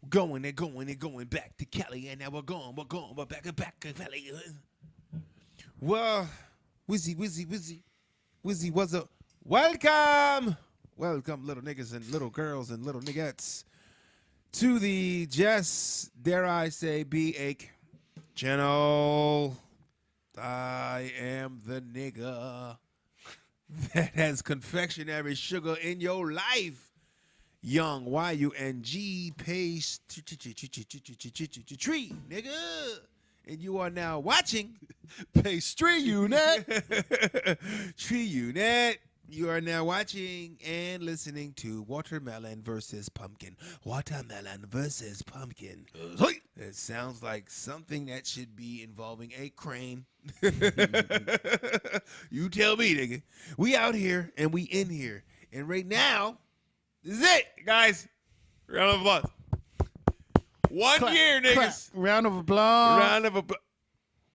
Going back to Cali, and now we're back to Cali. Well, Wizzy, what's up? Welcome, little niggas and little girls and little niggettes, to the just, dare I say, B-Ake channel. I am the nigga that has confectionery sugar in your life. Young Y-U-N-G paste tree, nigga. And you are now watching Pastry Unit. Tree Unit. You are now watching and listening to Watermelon versus Pumpkin. Watermelon versus Pumpkin. It sounds like something that should be involving a crane. You tell me, nigga. We out here and we in here. And right now, this is it, guys. Round of applause. One Clap, year, niggas. clap. Round of applause. Round of applause.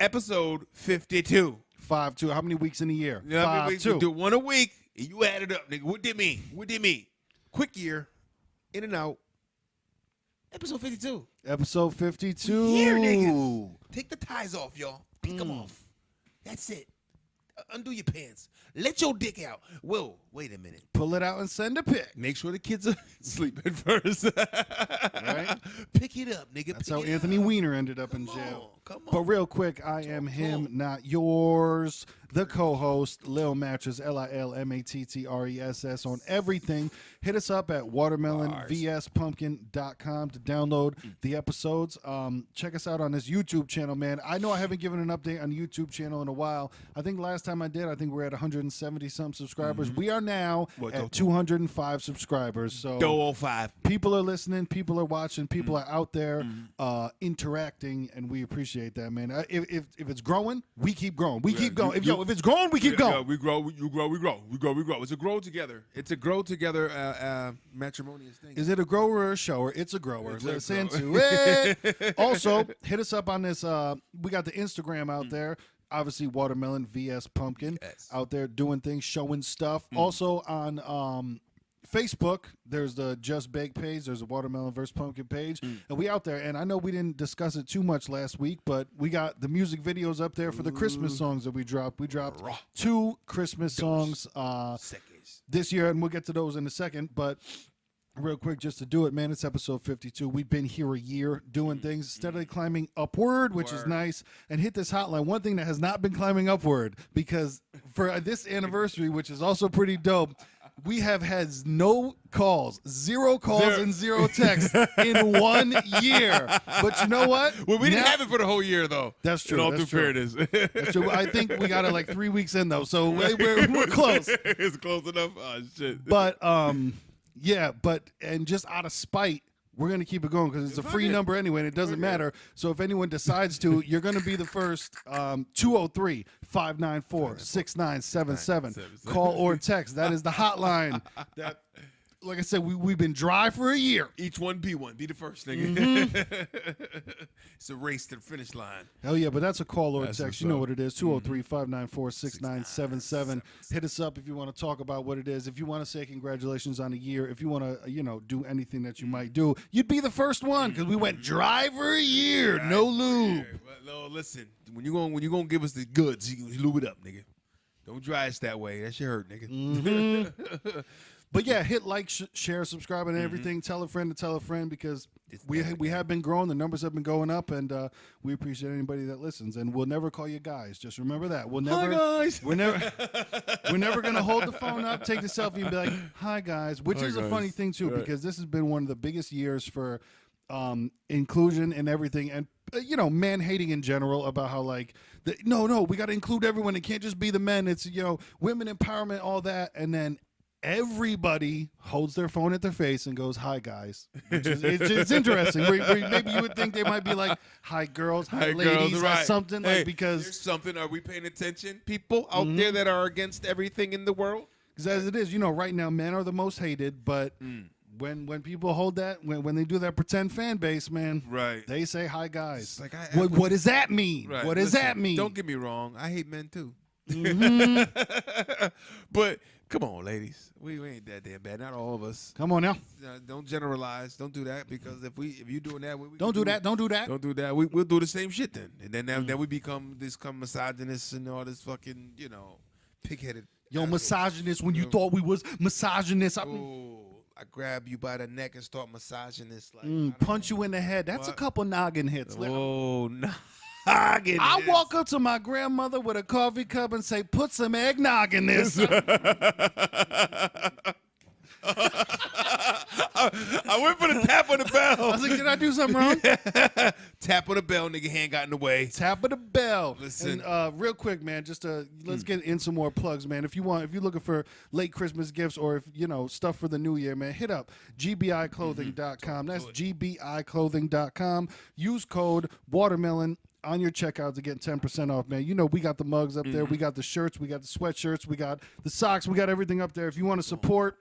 Episode 52. 5-2. How many weeks in a year? You know how many weeks? 5-2. We do one a week. And you add it up, nigga. What did mean? Quick year. In and out. Episode 52. Episode 52. Year, niggas. Take the ties off, y'all. Take them off. That's it. Undo your pants. Let your dick out. Whoa, wait a minute. Pull it out and send a pic. Make sure the kids are sleeping first. Right? Pick it up, nigga. That's Pick how it Anthony up. Weiner ended up in jail. Come on. But real quick, I am him, not yours. The co-host, Lil Mattress, LILMATTRESS on everything. Hit us up at watermelonvspumpkin.com to download the episodes. Check us out on this YouTube channel, man. I know I haven't given an update on the YouTube channel in a while. I think last time I did, I think we're at 170-something subscribers. We are now at 205 subscribers. So 205. people are listening, people are watching, people are out there interacting, and we appreciate that, man. If it's growing, we keep growing. We keep going. If it's growing, we keep going. Yeah, we grow. You grow. We grow. It's a grow together. It's a grow together matrimonious thing. Is it a grower or a shower? It's a grower. It's a Listen grower. to it. Also, hit us up on this. We got the Instagram out there. Obviously, Watermelon VS Pumpkin out there doing things, showing stuff. Also on Facebook, there's the Just Bake page. There's a Watermelon vs. Pumpkin page. And we out there. And I know we didn't discuss it too much last week, but we got the music videos up there for the Christmas songs that we dropped. We dropped 2 Christmas songs this year, and we'll get to those in a second. But real quick, just to do it, man, it's episode 52. We've been here a year doing things, steadily climbing upward, which is nice. And hit this hotline. One thing that has not been climbing upward, because for this anniversary, which is also pretty dope, we have had no calls, 0 calls and 0 texts in 1 year. But you know what? Well, we didn't have it for the whole year, though. That's true. In all That's due true. fairness. That's true. I think we got it like 3 weeks in, though, so we're close. It's close enough. Oh, shit. But, yeah, and just out of spite, we're going to keep it going because it's a free number anyway, and it doesn't matter. So if anyone decides to, you're going to be the first. 203-594-6977. Call or text. That is the hotline. That, like I said, we've been dry for a year. Each one be one. Be the first, nigga. It's a race to the finish line. Hell yeah, but that's a call or That's text. what's You know up. what it is. 203-594-6977. Hit us up if you want to talk about what it is. If you want to say congratulations on a year. If you want to, do anything that you might do. You'd be the first one because we went dry for a year. No lube. But, no, listen. When you gonna give us the goods, you lube it up, nigga. Don't dry us that way. That shit hurt, nigga. But yeah, hit like, share, subscribe, and everything. Tell a friend to tell a friend because we have been growing. The numbers have been going up, and we appreciate anybody that listens. And we'll never call you guys. Just remember that. We'll never. Hi, guys. We're never gonna hold the phone up, take the selfie, and be like, "Hi, guys," which is a funny thing too, because this has been one of the biggest years for inclusion and everything, and man hating in general about how no, we got to include everyone. It can't just be the men. It's women empowerment, all that, and then everybody holds their phone at their face and goes, "Hi, guys." It's interesting. Maybe you would think they might be like, "Hi, girls, hi, ladies," girls, or right. something because there's something. Are we paying attention? People out there that are against everything in the world. Because as it is, right now, men are the most hated, but when people hold that, when they do that pretend fan base, man, Right. they say, "Hi, guys." It's like What does that mean? Right. What does that mean? Don't get me wrong. I hate men too. Mm-hmm. But Come on, ladies. We ain't that damn bad. Not all of us. Come on now. Don't generalize. Don't do that because if you doing that, we Don't do that. Don't do that. Don't do that. We'll do the same shit then, and then we become misogynists and all this fucking pig-headed. Yo, misogynist. When you thought we was misogynist, I grab you by the neck and start massaging this. Like, punch you in the head. That's a couple noggin hits. Oh, noggin. I walk up to my grandmother with a coffee cup and say, "Put some eggnog in this." I went for the tap on the bell. I was like, "Did I do something wrong?" Tap on the bell, nigga. Hand got in the way. Tap of the bell. Listen, and, real quick, man. Just let's get in some more plugs, man. If you're looking for late Christmas gifts or if stuff for the new year, man, hit up gbiclothing.com. That's gbiclothing.com. Use code watermelon on your checkout to get 10% off, man. We got the mugs up there. We got the shirts. We got the sweatshirts. We got the socks. We got everything up there. If you want to support,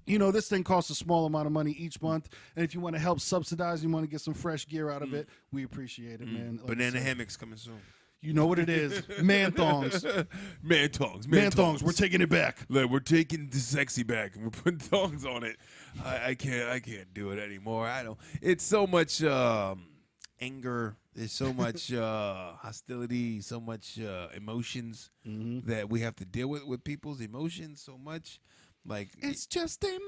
this thing costs a small amount of money each month. And if you want to help subsidize, you want to get some fresh gear out of it, we appreciate it, man. Like banana hammocks coming soon. You know what it is. Man thongs. Man thongs. Man thongs. We're taking it back. Like, we're taking the sexy back and we're putting thongs on it. I can't do it anymore. I don't. It's so much anger. There's so much hostility, so much emotions that we have to deal with people's emotions so much. Like, it's just a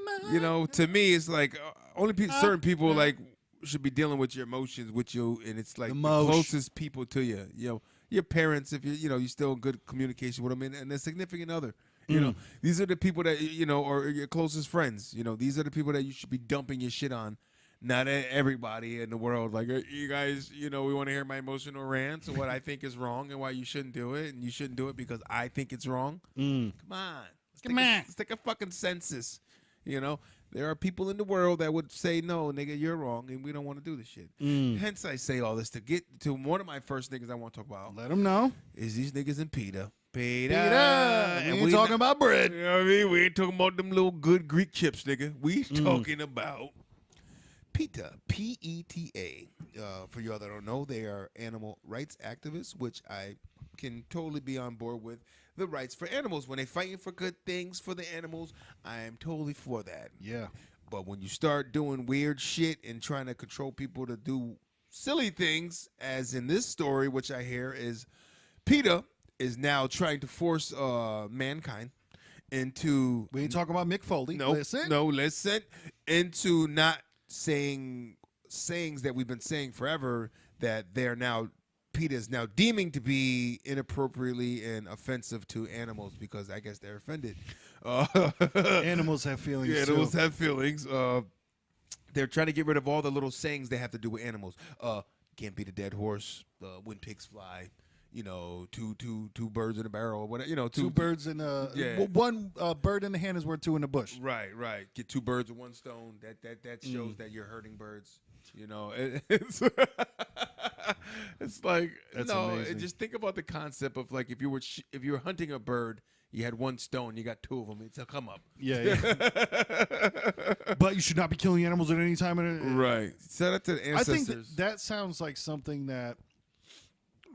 to me, it's like only certain people like should be dealing with your emotions with you, and it's like the closest people to you. Your parents, if you're still in good communication with them, and a significant other. These are the people that or your closest friends. These are the people that you should be dumping your shit on. Not everybody in the world. Like, you guys, we want to hear my emotional rants and what I think is wrong and why you shouldn't do it, and you shouldn't do it because I think it's wrong. Come on. Let's take a fucking census. There are people in the world that would say, no, nigga, you're wrong, and we don't want to do this shit. Hence, I say all this to get to one of my first niggas I want to talk about. Let them know. Is these niggas in PETA. PETA. And we talking about bread. You know what I mean? We ain't talking about them little good Greek chips, nigga. We talking about PETA, P-E-T-A. For y'all that don't know, they are animal rights activists, which I can totally be on board with. The rights for animals. When they fighting for good things for the animals, I am totally for that. Yeah. But when you start doing weird shit and trying to control people to do silly things, as in this story, which I hear is PETA is now trying to force mankind into... We ain't talking about Mick Foley. Listen. Into not sayings that we've been saying forever that they're now... PETA is now deeming to be inappropriately and offensive to animals because I guess they're offended. Animals have feelings. Yeah, animals have feelings. They're trying to get rid of all the little sayings they have to do with animals. Can't beat a dead horse. When pigs fly. Two birds in a barrel. Whatever. Two birds in a one bird in the hand is worth two in the bush. Right. Get two birds with one stone. That shows that you're hurting birds. It's like that's amazing. Just think about the concept of like if you were hunting a bird, you had one stone, you got two of them. It's a come up. Yeah. But you should not be killing animals at any time. Right. Set up to the ancestors. I think that sounds like something that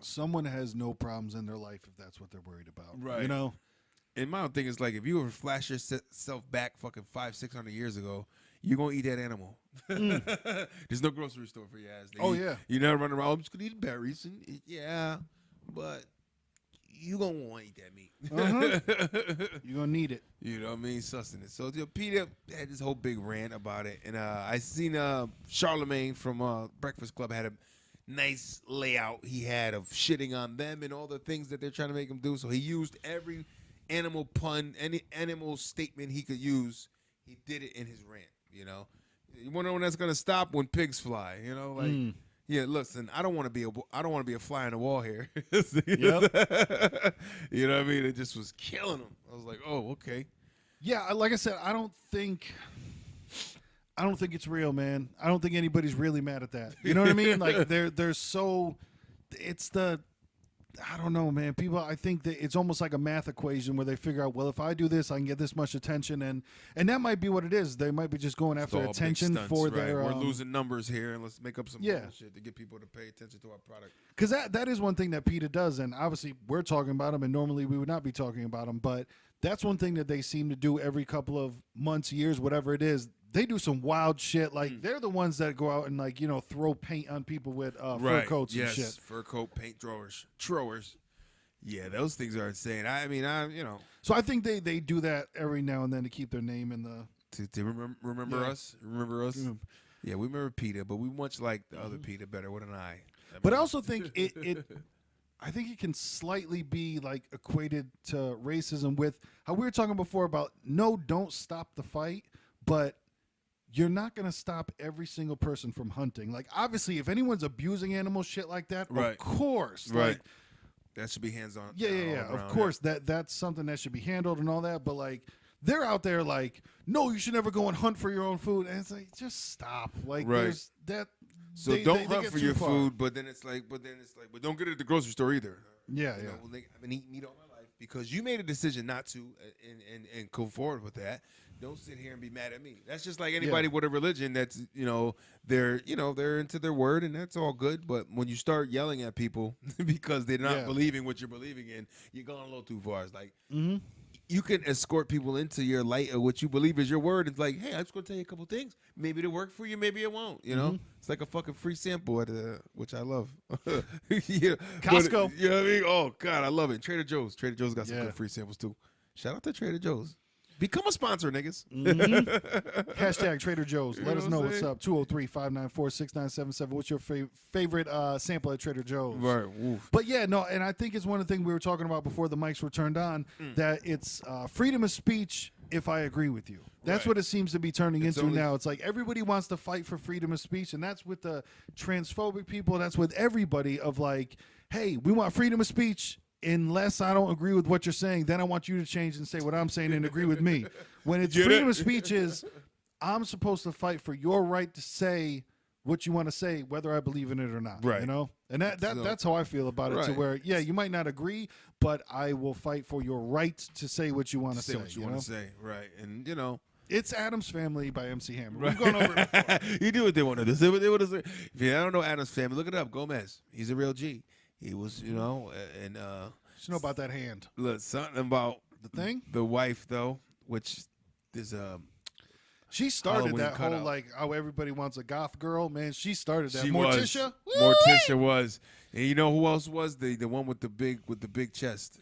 someone has no problems in their life if that's what they're worried about. Right. And my thing is like if you ever flash yourself back fucking 500-600 years ago, you're going to eat that animal. There's no grocery store for your ass. Yeah. You never run around, I'm just going to eat berries. Yeah, but you're going to want to eat that meat. You're going to need it. You know what I mean? Sustenance. So PETA had this whole big rant about it. And I seen Charlemagne from Breakfast Club had a nice layout he had of shitting on them and all the things that they're trying to make him do. So he used every animal pun, any animal statement he could use. He did it in his rant. You want to know when that's gonna stop? When pigs fly. Yeah. Listen, I don't want to be a fly on the wall here. Yep. You know what I mean? It just was killing him. I was like, oh, okay. Yeah, like I said, I don't think it's real, man. I don't think anybody's really mad at that. You know what I mean? Like they're so. It's the. I don't know, man. People, I think that it's almost like a math equation where they figure out, well, if I do this, I can get this much attention, and that might be what it is. They might be just going after attention for their. We're losing numbers here, and let's make up some bullshit to get people to pay attention to our product. Because that is one thing that PETA does, and obviously we're talking about them, and normally we would not be talking about them, but that's one thing that they seem to do every couple of months, years, whatever it is. They do some wild shit. Like they're the ones that go out and like throw paint on people with fur coats and shit. Fur coat paint throwers. Yeah, those things are insane. So I think they do that every now and then to keep their name in the. To remember us. Remember us. Yeah, we remember Peter, but we much like the other Peter better with an eye. But I also think it I think it can slightly be like equated to racism with how we were talking before about don't stop the fight, but you're not going to stop every single person from hunting. Like, obviously, if anyone's abusing animals, shit like that, of course. Right. Like, that should be hands-on. Yeah. Of course, that's something that should be handled and all that. But, like, they're out there like, no, you should never go and hunt for your own food. And it's like, just stop. Like, there's that. So don't hunt for your food, but then it's like, but don't get it at the grocery store either. Yeah. I've been eating meat all my life because you made a decision not to and go forward with that. Don't sit here and be mad at me. That's just like anybody with a religion that's, they're into their word and that's all good. But when you start yelling at people because they're not believing what you're believing in, you're going a little too far. It's like you can escort people into your light of what you believe is your word. It's like, hey, I'm just going to tell you a couple things. Maybe it'll work for you. Maybe it won't. It's like a fucking free sample at which I love. Costco. You know what I mean? Oh, God, I love it. Trader Joe's. Trader Joe's got some good free samples, too. Shout out to Trader Joe's. Become a sponsor, niggas. Hashtag Trader Joe's. Let us know what's up. 203-594-6977. What's your favorite sample at Trader Joe's? Right. Oof. But yeah, no, and I think it's one of the things we were talking about before the mics were turned on, that it's freedom of speech if I agree with you. That's what it seems to be turning into now. It's like everybody wants to fight for freedom of speech, and that's with the transphobic people. That's with everybody of like, hey, we want freedom of speech. Unless I don't agree with what you're saying, then I want you to change and say what I'm saying and agree with me. When it's freedom of speech is, I'm supposed to fight for your right to say what you want to say, whether I believe in it or not. Right. And that's how I feel about it. To where, you might not agree, but I will fight for your right to say what you want to say. What you want to say, right? And it's Addams Family by MC Hammer. We've gone over it before. You do what they want to do. Say what they want to say. If you don't know Addams Family, look it up. Gomez. He's a real G. He was, and just know about that hand. Look, something about the wife though, which is she started Halloween that whole cutout. like how everybody wants a goth girl. Man, she started that. She Morticia. Morticia was, and you know who else was the one with the big chest.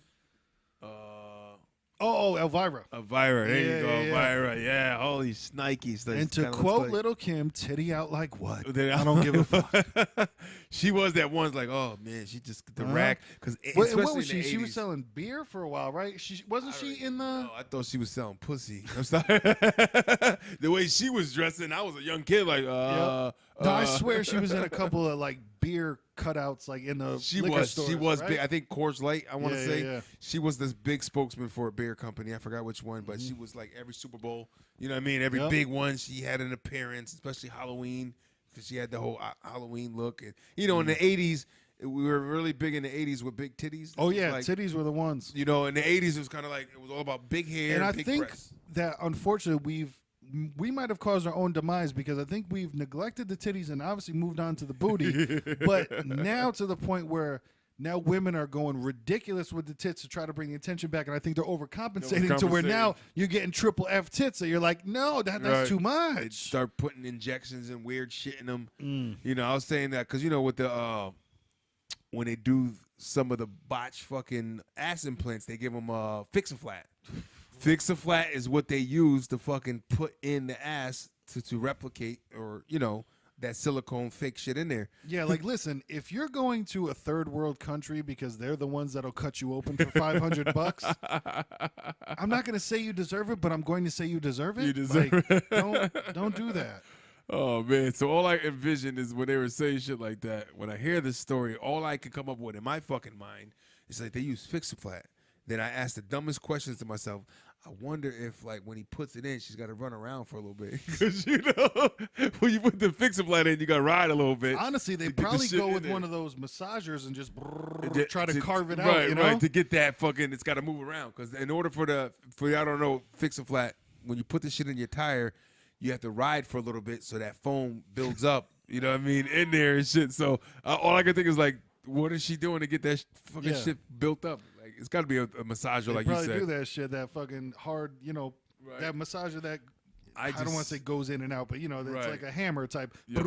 Elvira. Elvira, there you go, Elvira. Yeah, holy snikes. And to quote Little Kim, titty out like what? I don't give a fuck. She was that one like, oh man, she just the rack because what was she? She was selling beer for a while, right? Wasn't she in the? No, I thought she was selling pussy. I'm sorry. The way she was dressing, I was a young kid. Like, No, I swear she was in a couple of like beer cutouts, like in the liquor stores, she was right? big. I think Coors Light. I want to say yeah. She was this big spokesman for a beer company. I forgot which one, but she was like every Super Bowl. You know what I mean? Every big one, she had an appearance, especially Halloween, because she had the whole Halloween look. And in the '80s, we were really big in the '80s with big titties. Oh yeah, like, titties were the ones. In the '80s, it was kind of like it was all about big hair, and I big think breasts. that unfortunately we might have caused our own demise because I think we've neglected the titties and obviously moved on to the booty. But now to the point where now women are going ridiculous with the tits to try to bring the attention back, and I think they're overcompensating to where now you're getting triple F tits, so you're like, no, that's too much. They start putting injections and weird shit in them. I was saying that because with the when they do some of the botch fucking ass implants, they give them fix-a-flat. Fix-a-flat is what they use to fucking put in the ass to replicate or, that silicone fake shit in there. Yeah, like, listen, if you're going to a third world country because they're the ones that'll cut you open for $500, I'm not going to say you deserve it, but I'm going to say you deserve it. You deserve it. Don't do that. Oh, man. So all I envision is when they were saying shit like that, when I hear this story, all I could come up with in my fucking mind is like they use fix-a-flat. Then I asked the dumbest questions to myself. I wonder if, like, when he puts it in, she's got to run around for a little bit. Because, when you put the fix-a-flat in, you got to ride a little bit. Honestly, they probably go with one of those massagers and just try to carve it out, Right, to get that fucking, it's got to move around. Because in order for I don't know, fix-a-flat, when you put the shit in your tire, you have to ride for a little bit so that foam builds up, in there and shit. So all I can think is, like, what is she doing to get that fucking shit built up? Like it's got to be a massager, They like you probably said. do that shit, that fucking hard, Right. that massager that I don't want to say goes in and out, but it's Right. like a hammer type, Yep.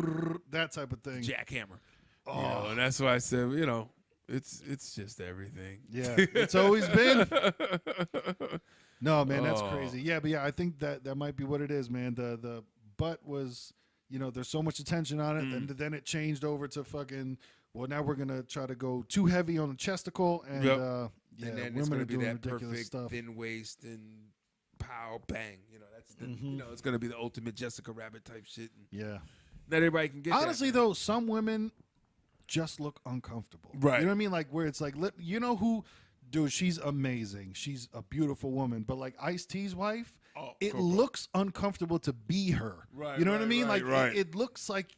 that type of thing. jackhammer. Oh. And that's why I said, it's just everything. Yeah, it's always been. No, man, that's Oh. crazy. Yeah, but I think that might be what it is, man. The butt was, there's so much attention on it, and then it changed over to fucking. Well, now we're gonna try to go too heavy on the chesticle, and Yep. yeah, And then it's women gonna are be doing that ridiculous perfect stuff. thin waist and pow bang. That's the, Mm-hmm. it's gonna be the ultimate Jessica Rabbit type shit. And Yeah. not everybody can get that. Honestly, though, some women just look uncomfortable. Right. You know what I mean? Like where it's like, who, dude? She's amazing. She's a beautiful woman. But like Ice-T's wife, it looks uncomfortable to be her. Right, You know what I right, mean? right, Like right. it looks like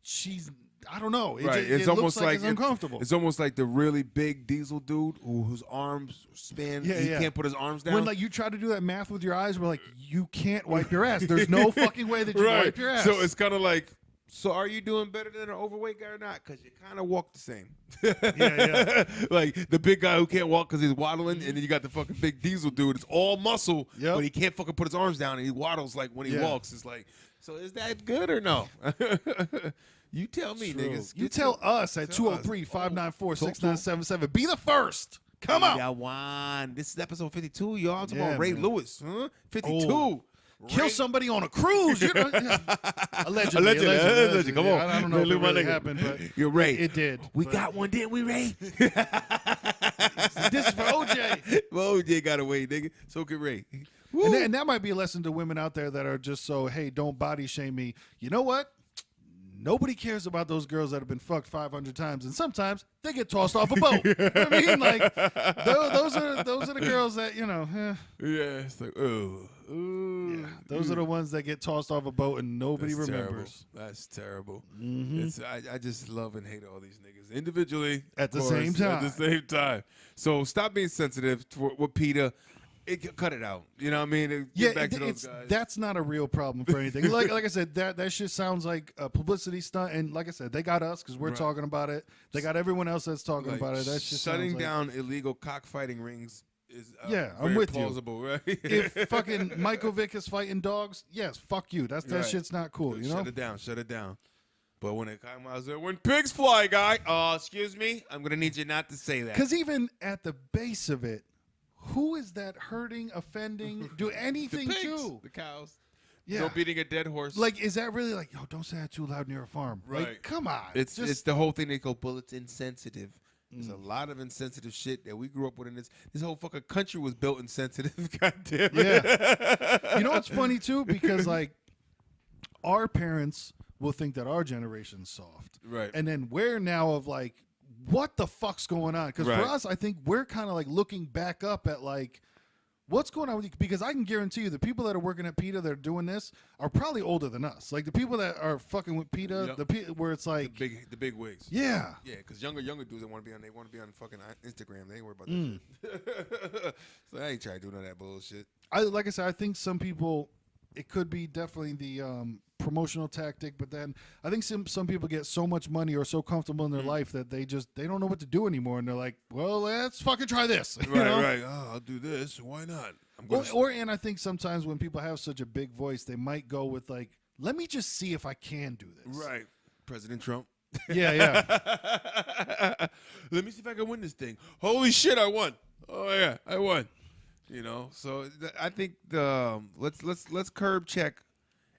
she's. I don't know. It Right, just- it's it almost looks like it's like uncomfortable. It's almost like the really big diesel dude whose arms span. Yeah, he yeah. can't put his arms down. When like you try to do that math with your eyes, we're like, you can't wipe your ass. There's no fucking way that you can wipe your ass. So it's kind of like, so are you doing better than an overweight guy or not? Because you kind of walk the same. Yeah. Like the big guy who can't walk because he's waddling, and then you got the fucking big diesel dude. It's all muscle, Yep. but he can't fucking put his arms down, and he waddles like when he Yeah. walks. It's like, so is that good or no? You tell me, True. niggas. You tell us at tell us. 203-594-6977. Be the first. Come on. Yeah, one. This is episode 52, y'all. I'm talking Yeah, about Ray man. Lewis, huh? 52. Oh. Kill Ray- somebody on a cruise. Allegedly. Allegedly. Come on. I don't know if Ray it Lewis, really nigga. happened, but You're Ray. it did. We but got one, didn't we, Ray? this is for OJ. Well, OJ got away, nigga. So could Ray. And that might be a lesson to women out there that are just so, hey, don't body shame me. You know what? Nobody cares about those girls that have been fucked 500 times, and sometimes they get tossed off a boat. You know what I mean? Like those are the girls that Yeah, it's like, ooh. yeah, those are the ones that get tossed off a boat and nobody That's remembers. Terrible. That's terrible. Mm-hmm. I just love and hate all these niggas individually. At the of same course, At time. the same time. So stop being sensitive with PETA. Cut it out. You know what I mean? Get back to those guys. That's not a real problem for anything. like I said, that shit sounds like a publicity stunt. And like I said, they got us because we're Right. talking about it. They got everyone else that's talking Like, about it. That shit shutting sounds like, down illegal cockfighting rings is Yeah, I'm very with you. plausible, right? If fucking Michael Vick is fighting dogs, yes, fuck you. That Right. shit's not cool. You know? Shut it down. But when it comes out there, when pigs fly, guy, excuse me, I'm gonna need you not to say that. Because even at the base of it, who is that hurting, offending, do the anything pigs, to? the cows, Yeah. no beating a dead horse. Like, is that really like, yo, don't say that too loud near a farm? Right. Like, come on. It's Just- the whole thing they call bullets insensitive. There's a lot of insensitive shit that we grew up with in this. This whole fucking country was built insensitive. God damn it. Yeah. You know what's funny too? Because like our parents will think that our generation's soft. Right. And then we're now of like, what the fuck's going on? Because Right. for us, I think we're kind of like looking back up at like, what's going on with you? Because I can guarantee you the people that are working at PETA that are doing this are probably older than us. Like the people that are fucking with PETA, Yep. where it's like, the big wigs. yeah. Yeah, because younger dudes that want to be on fucking Instagram. They ain't worried about that shit. So I ain't trying to do none of that bullshit. Like I said, I think some people, it could be definitely the promotional tactic, but then I think some people get so much money or so comfortable in their life that they don't know what to do anymore, and they're like, well, let's fucking try this. You know? Right. Oh, I'll do this. Why not? I'm gonna And I think sometimes when people have such a big voice, they might go with like, let me just see if I can do this. right. President Trump. Yeah. Let me see if I can win this thing. Holy shit, I won. Oh yeah, I won. You know, so I think let's curb check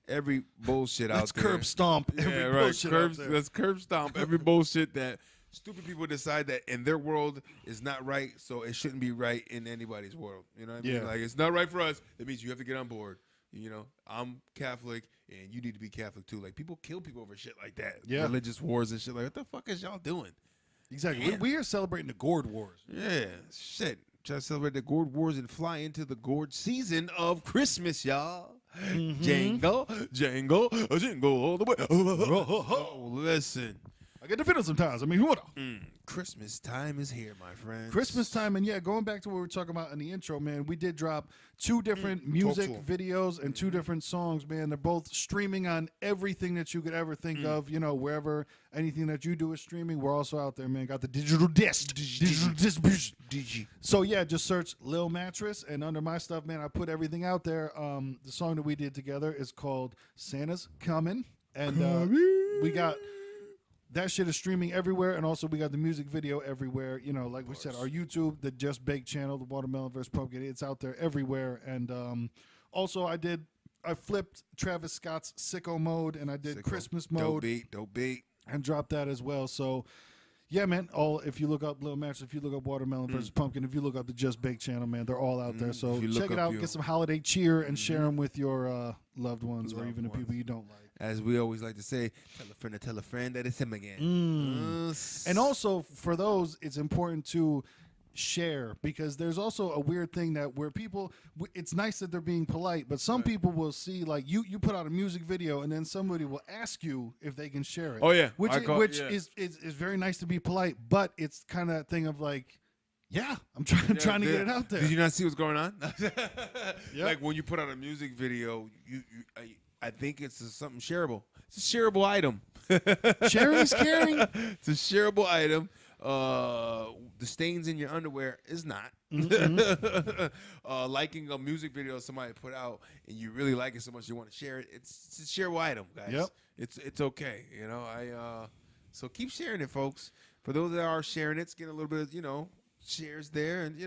every bullshit Let's out there. curb stomp every Yeah, right. bullshit out there. Let's curb stomp every bullshit that stupid people decide that in their world is not right, so it shouldn't be right in anybody's world. You know what I mean? Yeah. Like it's not right for us. That means you have to get on board. You know, I'm Catholic, and you need to be Catholic too. Like people kill people over shit like that. Yeah. Religious wars and shit. Like what the fuck is y'all doing? Exactly. Damn. We are celebrating the Gourd Wars. Yeah, shit. Try to celebrate the Gourd Wars and fly into the Gourd season of Christmas, y'all. Jingle, jingle, jingle all the way. Oh, listen. I get to finish sometimes. I mean, what? Christmas time is here, my friend. Christmas time, and going back to what we were talking about in the intro, man, we did drop 2 different music videos and 2 different songs, man. They're both streaming on everything that you could ever think of, wherever anything that you do is streaming. We're also out there, man. Got the digital disc, digital distribution. So yeah, just search Lil Mattress, and under my stuff, man, I put everything out there. The song that we did together is called Santa's Coming, and we got. That shit is streaming everywhere, and also we got the music video everywhere. Like we said, our YouTube, the Just Baked channel, the Watermelon vs. Pumpkin, it's out there everywhere. And also I flipped Travis Scott's Sicko Mode, and I did Christmas Mode. Dope beat. And dropped that as well. So, yeah, man, if you look up Lil Match, if you look up Watermelon vs. Pumpkin, if you look up the Just Baked channel, man, they're all out there. So check it out, get some holiday cheer, and share them with your loved ones or even the people you don't like. As we always like to say, tell a friend that it's him again. And also, for those, it's important to share, because there's also a weird thing that where people, it's nice that they're being polite, but some people will see, like, you put out a music video, and then somebody will ask you if they can share it. Oh, yeah. Which is very nice to be polite, but it's kind of that thing of like, yeah, I'm trying to get it out there. Did you not see what's going on? Like when you put out a music video, I think it's something shareable. It's a shareable item. Sharing's caring. It's a shareable item. The stains in your underwear is not. Liking a music video somebody put out and you really like it so much you want to share it. It's a shareable item, guys. Yep. It's okay. So keep sharing it, folks. For those that are sharing it, it's getting a little bit of shares there, and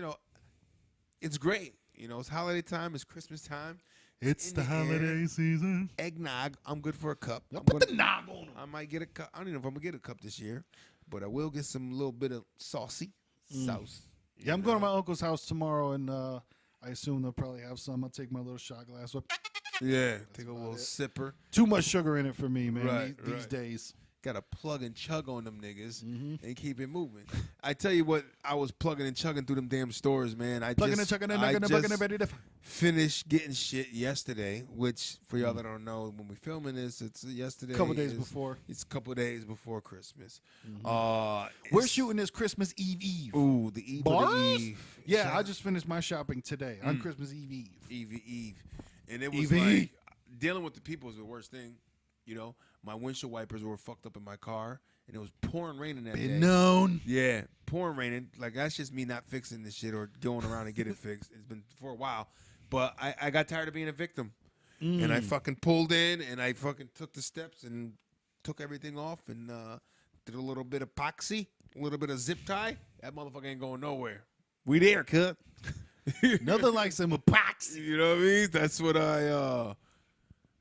it's great. It's holiday time. It's Christmas time. It's the holiday season. Eggnog. I'm good for a cup. Put the nog on them. I might get a cup. I don't even know if I'm going to get a cup this year, but I will get some little bit of sauce. Yeah, I'm going to my uncle's house tomorrow, and I assume they'll probably have some. I'll take my little shot glass. Yeah, take a little sipper. Too much sugar in it for me, man, these days. Got to plug and chug on them niggas and keep it moving. I tell you what, I was plugging and chugging through them damn stores, man. I just finished getting shit yesterday, which for y'all that don't know, when we're filming this, it's yesterday. A couple days before. It's a couple days before Christmas. We're shooting this Christmas Eve. Ooh, the Eve of the Eve. Yeah, I just finished my shopping today on Christmas Eve. Eve. And it was like, dealing with the people is the worst thing. My windshield wipers were fucked up in my car, and it was pouring raining that day. Known. Yeah, pouring raining. Like, that's just me not fixing this shit or going around and get it fixed. It's been for a while. But I got tired of being a victim. And I fucking pulled in, and I fucking took the steps and took everything off and did a little bit of epoxy, a little bit of zip tie. That motherfucker ain't going nowhere. We there, cut. Nothing like some epoxy. You know what I mean? That's what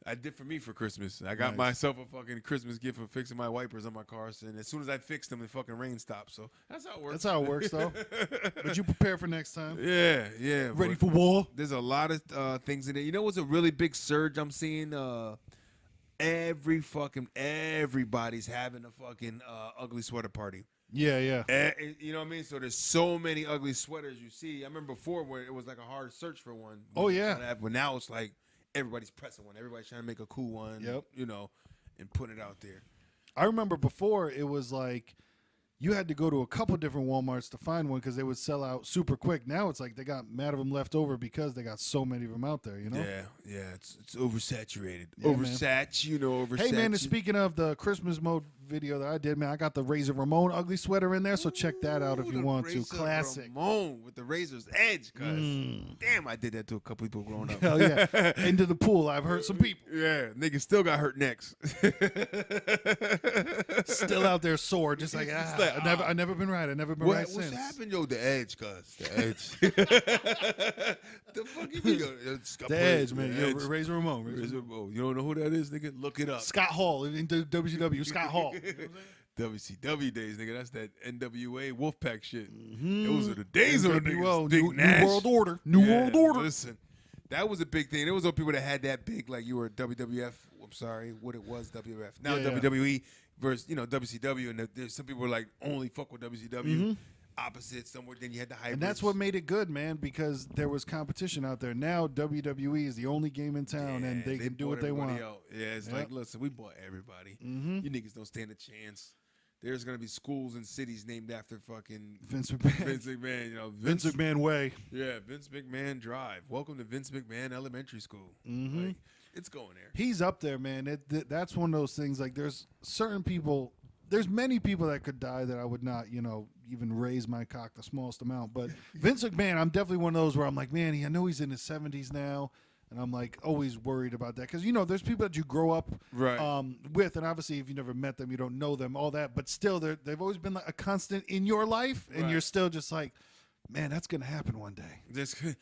I did for me for Christmas. I got myself a fucking Christmas gift for fixing my wipers on my car. And as soon as I fixed them, the fucking rain stopped. So that's how it works. That's how it works, though. But you prepare for next time. Yeah. Ready for war? There's a lot of things in there. You know what's a really big surge I'm seeing? Everybody's having a fucking ugly sweater party. Yeah. You know what I mean? So there's so many ugly sweaters you see. I remember before where it was like a hard search for one. Oh, yeah. But now it's like, everybody's pressing one. Everybody's trying to make a cool one, and putting it out there. I remember before it was like you had to go to a couple different Walmarts to find one because they would sell out super quick. Now it's like they got mad of them left over because they got so many of them out there, Yeah, it's oversaturated. Yeah, oversaturated. Hey, man, and speaking of the Christmas mode video that I did, man, I got the Razor Ramon ugly sweater in there, so check that out if you want to. Classic. Ramon with the razor's edge, cuz. Damn, I did that to a couple people growing up. Hell yeah. Into the pool. I've hurt some people. Yeah, niggas still got hurt necks. Still out there sore, just like, I never been right. I never been right since. What's happened, yo? The edge, cuz. The edge. The fuck you mean? The edge, man. Yo, Razor Ramon. Razor Ramon. You don't know who that is, nigga? Look it up. Scott Hall in WCW. Scott Hall. WCW days, nigga. That's that NWA Wolfpack shit. Those are the days of the niggas. Big New Nash. World Order. New World Order. Listen, that was a big thing. There was those people that had that big, like you were WWF. I'm sorry, what it was WWF. Now WWE versus WCW, and there's some people were like only fuck with WCW. Opposite somewhere, then you had the hybrids. And that's what made it good, man, because there was competition out there. Now WWE is the only game in town, and they can do what they want. Yeah, it's like, listen, we bought everybody. You niggas don't stand a chance. there's gonna be schools and cities named after fucking Vince McMahon. Vince McMahon. You know, Vince McMahon Way. Yeah, Vince McMahon Drive. Welcome to Vince McMahon Elementary School. Mm-hmm. Like, it's going there. He's up there, man. That's one of those things. Like, there's certain people. There's many people that could die that I would not, even raise my cock the smallest amount. But Vince McMahon, I'm definitely one of those where I'm like, man, I know he's in his 70s now, and I'm like always worried about that because there's people that you grow up with, and obviously if you never met them, you don't know them, all that. But still, they've always been like a constant in your life, and you're still just like, man, that's gonna happen one day. That's gonna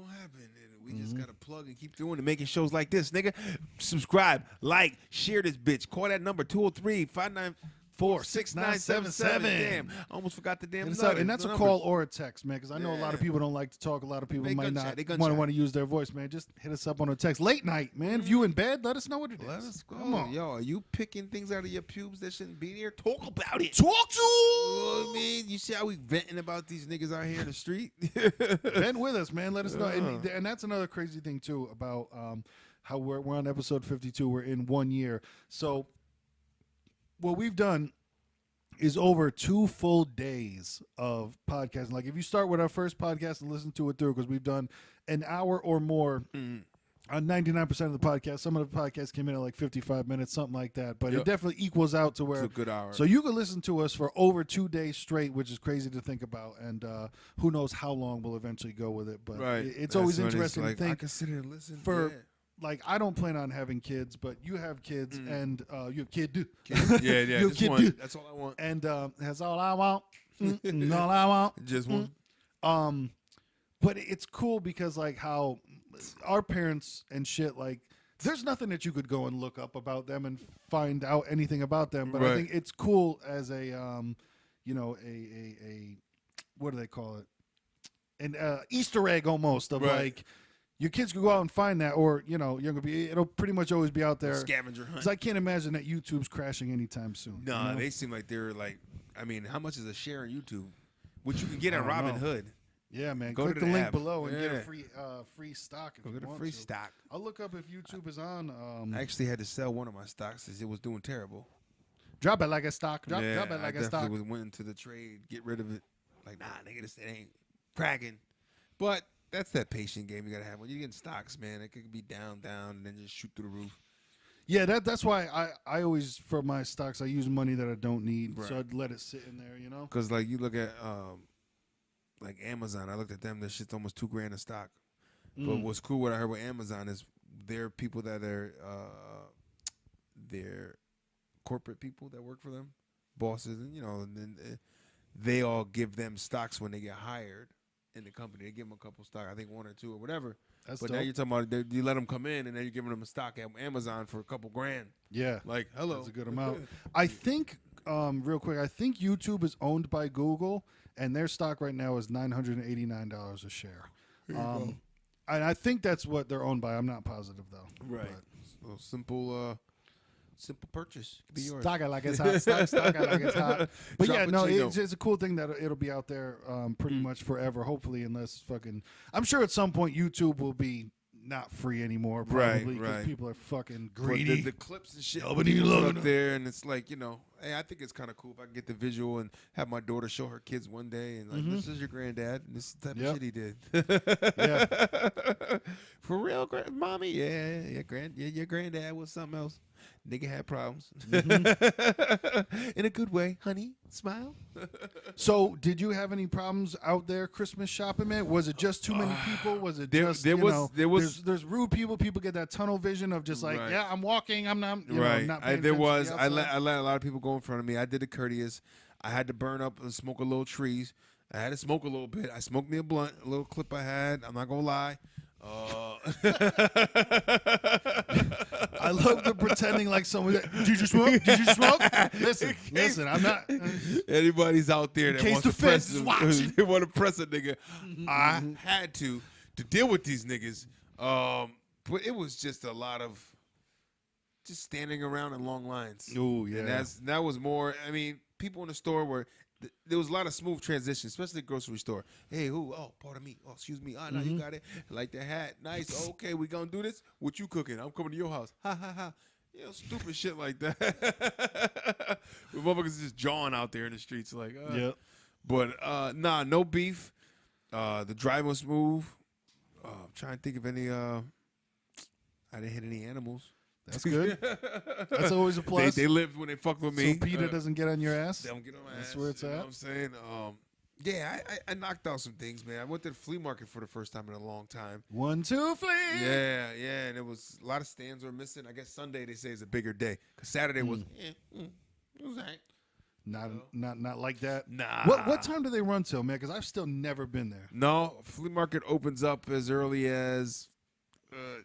happen, and we just gotta plug and keep doing it, making shows like this, nigga. Subscribe, like, share this bitch. Call that number 203-594-6977. Damn, I almost forgot the damn number. And that's a call or a text, man, because I know a lot of people don't like to talk. A lot of people might not want to use their voice, man. Just hit us up on a text. Late night, man. If you in bed, let us know what it is. Let us go. Come on. Yo, are you picking things out of your pubes that shouldn't be there? Talk about it. Talk to You know what I mean? You see how we venting about these niggas out here in the street? Vent with us, man. Let us know. And that's another crazy thing, too, about how we're on episode 52. We're in 1 year. So what we've done is over 2 full days of podcasting. Like, if you start with our first podcast and listen to it through, because we've done an hour or more on 99% of the podcast. Some of the podcasts came in at like 55 minutes, something like that. But it definitely equals out to where it's a good hour. So you can listen to us for over 2 days straight, which is crazy to think about. And who knows how long we'll eventually go with it. But it's always interesting to think. I consider to listen for. Like, I don't plan on having kids, but you have kids, and you have kid. Yeah, you have kid. That's all I want. And that's all I want. All I want. Just one. But it's cool because, like, how our parents and shit, like, there's nothing that you could go and look up about them and find out anything about them. But I think it's cool as a, what do they call it? An Easter egg almost of like. Your kids could go out and find that, or you're gonna be. It'll pretty much always be out there. Scavenger hunt. Because I can't imagine that YouTube's crashing anytime soon. No, they seem like they're like. I mean, how much is a share on YouTube? Which you can get on Robinhood. Yeah, man. Go Click to the link app. below and get a free stock. Go get a free stock. I'll look up if YouTube is on. I actually had to sell one of my stocks as it was doing terrible. Drop it like a stock. Drop it like a stock. I definitely went into the trade, get rid of it. Like, nah, nigga, this ain't cracking. But that's that patient game you gotta have when you get in stocks, man. It could be down, and then just shoot through the roof. Yeah, that's why I always, for my stocks, I use money that I don't need, so I'd let it sit in there, Because like you look at like Amazon, I looked at them. That shit's almost $2,000 a stock. But what's cool, what I heard with Amazon is there are people that are they're corporate people that work for them, bosses, and and then they all give them stocks when they get hired in the company. They give them a couple stock, I think 1 or 2 or whatever. That's but dope. now you're talking about you let them come in and then you're giving them a stock at Amazon for a couple grand. Yeah, like hello, that's a good amount. I think real quick, I think YouTube is owned by Google, and their stock right now is $989 a share. And I think that's what they're owned by. I'm not positive though. Right. So simple purchase. Could be yours. Stock it like it's hot. Stock it like it's hot. But Drop yeah, no, Chino. it's a cool thing that it'll be out there pretty much forever, hopefully, unless fucking. I'm sure at some point YouTube will be not free anymore, probably, because people are fucking greedy. The clips and shit up there, and it's like, hey, I think it's kind of cool if I can get the visual and have my daughter show her kids one day, and like, this is your granddad, and this is the type of shit he did. For real, mommy, your granddad was something else. Nigga had problems. In a good way, honey. Smile. So, did you have any problems out there Christmas shopping, man? Was it just too many people? Was it just, there's rude people. People get that tunnel vision of just like, yeah, I'm walking. I'm not, not paying there was. attention I let a lot of people go in front of me. I did the courteous. I had to burn up and smoke a little trees. I had to smoke a little bit. I smoked me a blunt, a little clip I had. I'm not going to lie. I love the pretending like someone. Did you smoke? Did you smoke? Listen. I'm not. Anybody's out there that wants to press they want to press a nigga. I had to deal with these niggas. But it was just a lot of just standing around in long lines. Oh yeah, and that was more. I mean, people in the store were. There was a lot of smooth transition, especially the grocery store. Hey, who? Oh, pardon me. Oh, excuse me. Oh, no, you got it. Like the hat. Nice. Okay, we gonna do this. What you cooking? I'm coming to your house. Ha, ha, ha. stupid shit like that. With motherfuckers just jawing out there in the streets like, Yep. But no beef. The drive was smooth. I'm trying to think of any. I didn't hit any animals. That's good. That's always a plus. They lived when they fucked with me. So PETA doesn't get on your ass. They don't get on my ass. That's where it's you at. Know what I'm saying? Yeah, I knocked out some things, man. I went to the flea market for the first time in a long time. 1, 2, flea. Yeah, and it was a lot of stands were missing. I guess Sunday they say is a bigger day because Saturday was it was alright. Not like that. Nah. What time do they run till, man? Because I've still never been there. No, flea market opens up as early as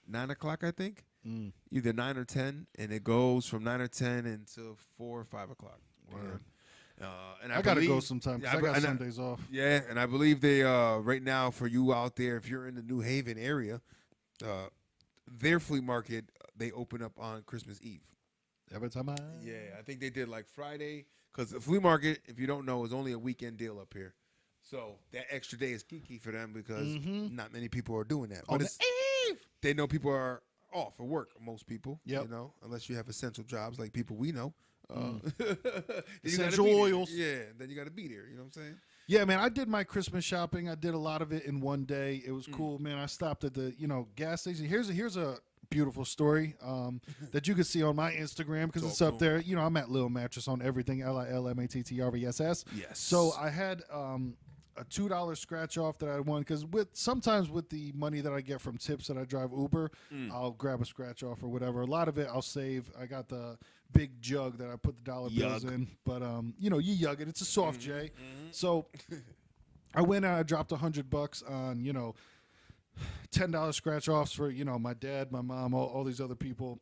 9 o'clock, I think. Either 9 or 10, and it goes from 9 or 10 until 4 or 5 o'clock. Word. And I gotta go sometime because I got Sundays off. Yeah, and I believe they right now for you out there, if you're in the New Haven area, their flea market they open up on Christmas Eve. Every time Yeah, I think they did like Friday because the flea market, if you don't know, is only a weekend deal up here. So that extra day is key for them because not many people are doing that. But they know people are off for work. Most people, you know, unless you have essential jobs like people we know. Essential oils. Yeah, then you got to be there. You know what I'm saying? Yeah, man. I did my Christmas shopping. I did a lot of it in one day. It was cool, man. I stopped at the gas station. Here's a beautiful story that you can see on my Instagram because it's up there. You know, I'm at Lil Mattress on everything. LILMATTRESS. Yes. So I had a $2 scratch off that I won because sometimes with the money that I get from tips that I drive Uber, I'll grab a scratch off or whatever. A lot of it I'll save. I got the big jug that I put the dollar bills in, but you yug it. It's a soft J. So I went out. I dropped $100 on $10 scratch offs for my dad, my mom, all these other people.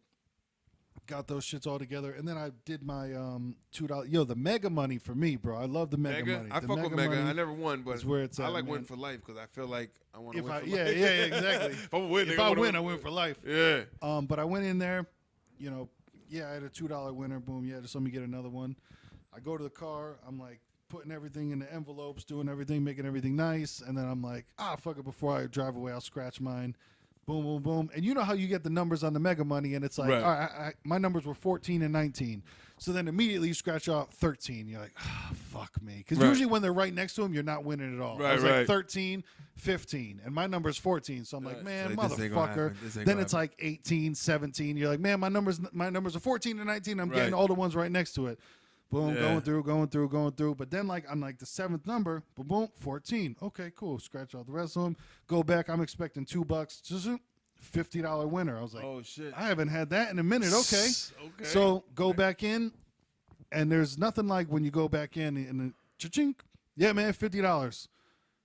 Got those shits all together, and then I did my $2. The mega money for me, bro. I love the mega money. I fuck with mega. I never won, but where it's I at, like man. winning for life because I feel like I want to win for life. Yeah, exactly. If I win, I win for life. Yeah. But I went in there, I had a $2 winner. Boom, yeah, just let me get another one. I go to the car. I'm like putting everything in the envelopes, doing everything, making everything nice, and then I'm like, fuck it. Before I drive away, I'll scratch mine. Boom, boom, boom. And you know how you get the numbers on the mega money, and it's like, right. all right, my numbers were 14 and 19. So then immediately you scratch off 13. You're like, fuck me. Because usually when they're right next to them, you're not winning at all. Right, I was like 13, 15. And my number's 14. So I'm like, man, motherfucker. Then it's like 18, 17. You're like, man, my numbers are 14 and 19. I'm getting all the ones right next to it. Boom, going through. But then on the seventh number, boom, 14. Okay, cool. Scratch out the rest of them. Go back. I'm expecting $2. Just $50 winner. I was like, oh shit, I haven't had that in a minute. Okay. So go back in, and there's nothing like when you go back in and cha-chink. Yeah, man, $50.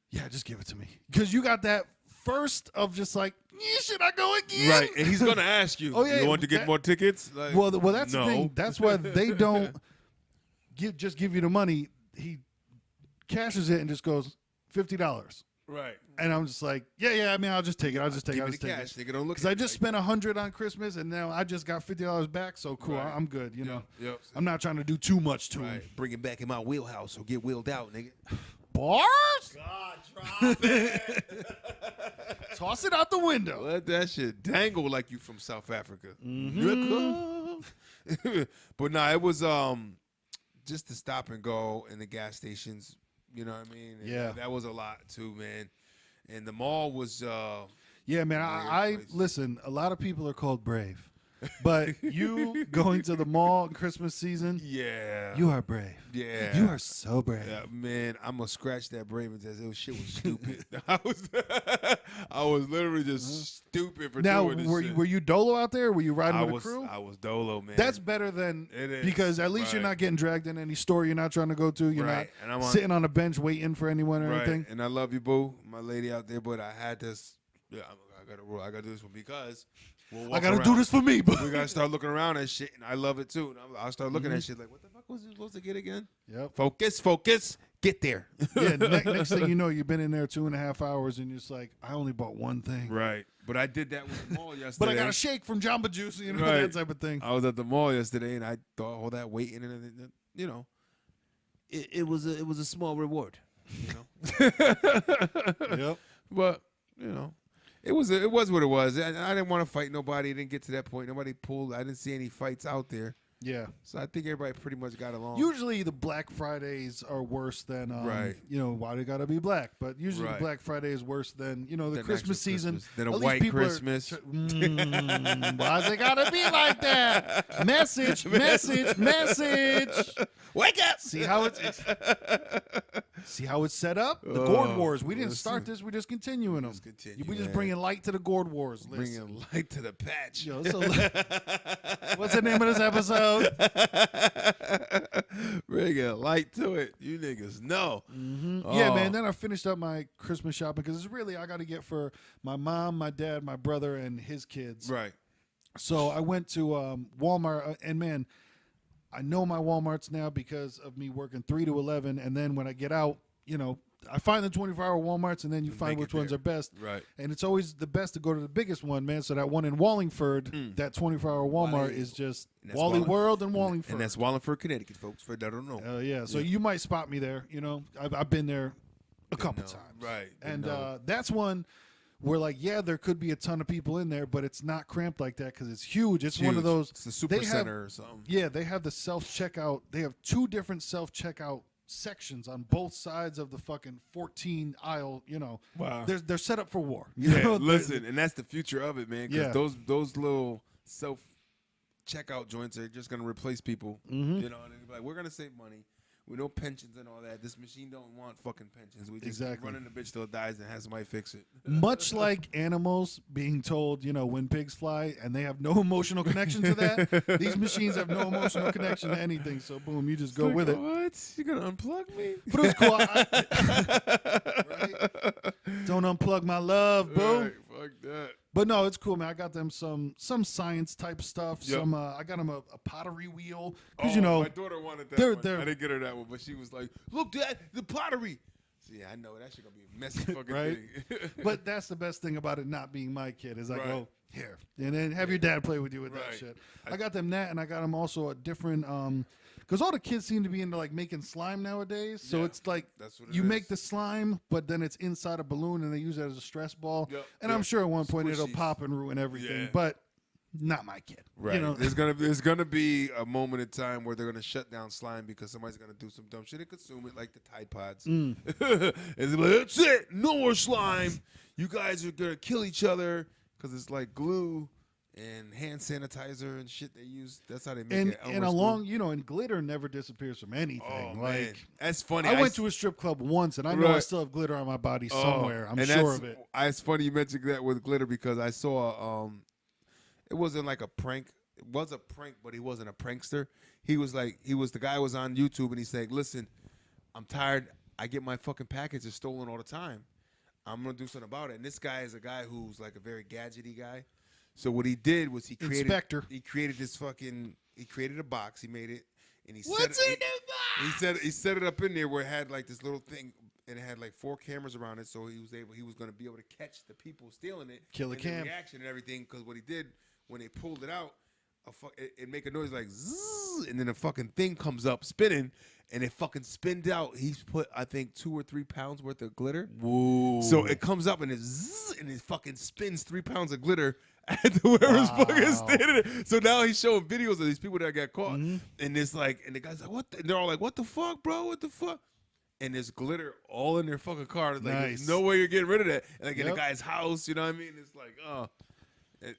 Yeah, just give it to me because you got that first of just like, should I go again? Right, and he's gonna ask you. Oh yeah, you want to get more tickets? Like, well, that's the thing. That's why they don't give you the money. He cashes it and just goes $50. Right. And I'm just like, yeah. I mean, I'll just take it. I'll just take it. Cash. Nigga, don't look. Because I just spent $100 on Christmas, and now I just got $50 back. So cool. Right. I'm good. You know. Yep. I'm not trying to do too much to him. Bring it back in my wheelhouse or get wheeled out, nigga. Bars? God, drop it. Toss it out the window. Let that shit dangle like you from South Africa. But nah, it was just to stop and go in the gas stations. You know what I mean? And that was a lot too, man. And the mall was yeah, man. I listen, a lot of people are called brave. But you going to the mall in Christmas season, you are brave. Yeah. You are so brave. Yeah, man, I'm going to scratch that brave and say, oh, shit was stupid. I was literally just stupid for doing this shit. Were you dolo out there? Or were you riding with a crew? I was dolo, man. That's better than, because at least you're not getting dragged in any store you're not trying to go to. You're not sitting on a bench waiting for anyone or anything. And I love you, boo, my lady out there, but I had this, I got to do this one because I got to do this for me, but we got to start looking around at shit, and I love it too. And I'll start looking at shit like, what the fuck was he supposed to get again? Yep. Focus, get there. Yeah, next thing you know, you've been in there 2.5 hours, and you're just like, I only bought one thing. Right. But I did that with the mall yesterday. But I got a shake from Jamba Juice, that type of thing. I was at the mall yesterday, and I thought all that waiting, and it was a small reward, Yep. But It was what it was. I didn't want to fight nobody. It didn't get to that point. Nobody pulled. I didn't see any fights out there. Yeah. So I think everybody pretty much got along. Usually the Black Fridays are worse than, Right. why they got to be black. But usually Right. the Black Friday is worse than, the Than Christmas actual season. Christmas. Than a At least white people Christmas. Why's it got to be like that? Message. Wake up! See how it's set up? The Gourd Wars. We didn't listen. start this. We're just continuing them. continue, We just man. bringing light to the Gourd Wars. Listen. Bringing light to the patch. Yo, so, what's the name of this episode? Bringing light to it. You niggas know. Yeah, man. Then I finished up my Christmas shopping because it's really I got to get for my mom, my dad, my brother, and his kids. Right. So I went to Walmart, and man, I know my Walmarts now because of me working 3 to 11, and then when I get out, I find the 24-hour Walmarts, and then you find make which it ones there. are best. Right. And it's always the best to go to the biggest one, man. So that one in Wallingford, that 24-hour Walmart is just that's Wally World and Wallingford. And that's Wallingford, Connecticut, folks, for that don't know. Yeah. So you might spot me there. I've been there a couple know. times. Right. And that's one where, there could be a ton of people in there, but it's not cramped like that because it's huge. It's one of those. It's the super center or something. Yeah, they have the self-checkout. They have 2 different self-checkout sections on both sides of the fucking 14 aisle. Wow. They're set up for war. Listen, and that's the future of it, man. Because Yeah. those little self checkout joints are just gonna replace people. And they're like, we're gonna save money. We know pensions and all that. This machine don't want fucking pensions. We just keep running the bitch till it dies and have somebody fix it. Much like animals being told, when pigs fly, and they have no emotional connection to that. These machines have no emotional connection to anything. So boom, you just go with it. What? You gonna unplug me? But it was cool. Right? Don't unplug my love, boo. Right, fuck that. But no, it's cool, man. I got them some science type stuff. Yep. I got them a pottery wheel because my daughter wanted that one. they're- I didn't get her that one, but she was like, "Look, Dad, the pottery." See, I know that shit gonna be a messy fucking Right. thing. But that's the best thing about it not being my kid is I Right. go here and then have your dad play with you with that Right. shit. I got them that, and I got them also a different because all the kids seem to be into making slime nowadays. So Yeah, it's like that's what it you is. make the slime, but then it's inside a balloon, and they use it as a stress ball. Yep, And yep. I'm sure at one point it'll Squishies. pop and ruin everything. Yeah. But not my kid. Right. There's gonna be a moment in time where they're gonna shut down slime because somebody's gonna do some dumb shit and consume it, like the Tide Pods. and they're like, "That's it, no more slime. You guys are gonna kill each other because it's like glue and hand sanitizer and shit they use. That's how they make it. And along, and glitter never disappears from anything. Oh, like man. That's funny. I went to a strip club once, and I know I Right. still have glitter on my body somewhere. I'm and sure of it. It's funny you mentioned that with glitter because I saw it wasn't like a prank. It was a prank, but he wasn't a prankster. The guy was on YouTube and he said, "Listen, I'm tired. I get my fucking packages stolen all the time. I'm gonna do something about it." And this guy is a guy who's like a very gadgety guy. So what he did was he created a box. He made it and he What's set in it, the box? he set it up in there where it had like this little thing and it had like 4 cameras around it, so he was going to be able to catch the people stealing it, Kill a and cam. the reaction and everything. Because what he did when they pulled it out, it make a noise like zzz, and then a fucking thing comes up spinning, and it fucking spins out. He's put I think 2 or 3 pounds worth of glitter. Whoa! So it comes up and it zzz, and it fucking spins 3 pounds of glitter at whoever's fucking standing there. So now he's showing videos of these people that got caught, and it's like, and the guy's like, "What?" And they're all like, "What the fuck, bro? What the fuck?" And there's glitter all in their fucking car. Like, there's no way you're getting rid of that. And like in the guy's house, you know what I mean? It's like,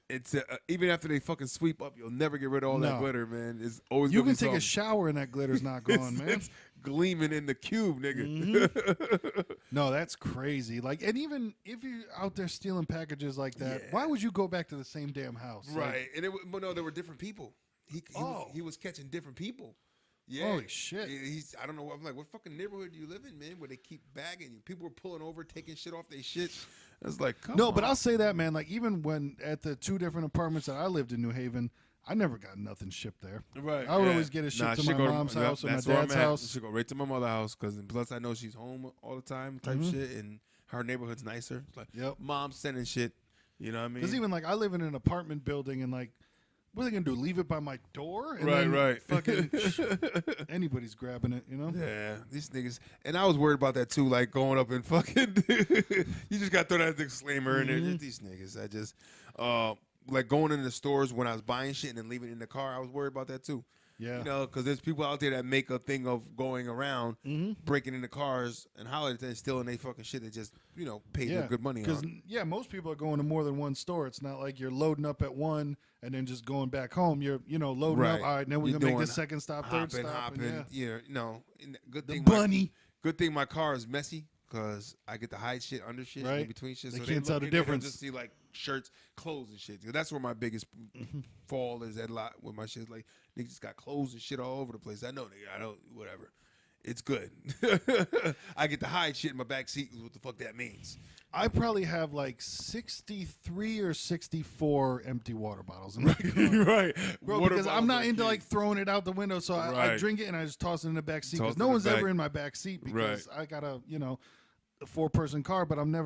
it's even after they fucking sweep up, you'll never get rid of all that glitter, man. It's always You gonna can be take something. a shower and that glitter's not gone, man. It's gleaming in the cube, nigga. No, that's crazy. Like, and even if you're out there stealing packages like that, why would you go back to the same damn house? Right. And but no, there were different people. He was catching different people. Yeah. Holy shit. I don't know. I'm like, what fucking neighborhood do you live in, man? Where they keep bagging you. People were pulling over, taking shit off their shit. I was like, come on. But I'll say that, man. Like, even when at the 2 different apartments that I lived in New Haven, I never got nothing shipped there. Right. I would always get it shipped to my mom's house or my dad's house. She go right to my mother's house because plus I know she's home all the time type shit, and her neighborhood's nicer. It's like, Mom's sending shit. You know what I mean? Because even like I live in an apartment building, and like What are they gonna do? Leave it by my door? And Right, then right. Fucking anybody's grabbing it, you know? Yeah, these niggas. And I was worried about that too, like going up and fucking. You just got to throw that disclaimer in there. Just these niggas. I just, like going into the stores when I was buying shit and then leaving it in the car. I was worried about that too. Yeah. You know, because there's people out there that make a thing of going around, breaking into cars and holidays and stealing their fucking shit. They just, pay their good money on. Yeah, most people are going to more than one store. It's not like you're loading up at one and then just going back home. You're, loading Right. up. All right, now we're You're going to make doing the second stop, third stop. Hopping. Good thing. Bunny. Good thing my car is messy because I get to hide shit under shit, Right. in between shit. They So can't tell the in there, they'll difference. Just see like shirts, clothes, and shit. That's where my biggest fall is at a lot with my shit. Like niggas just got clothes and shit all over the place. I know, nigga. I don't. Whatever. It's good. I get to hide shit in my back seat. What the fuck that means? I probably have like 63 or 64 empty water bottles in my car. Right, Bro, Water because I'm bottles not are into key. like throwing it out the window, so I Right. drink it and I just toss it in the back seat. Toss Because it no in the one's back. ever in my back seat because Right. I got a 4-person car, but I'm not.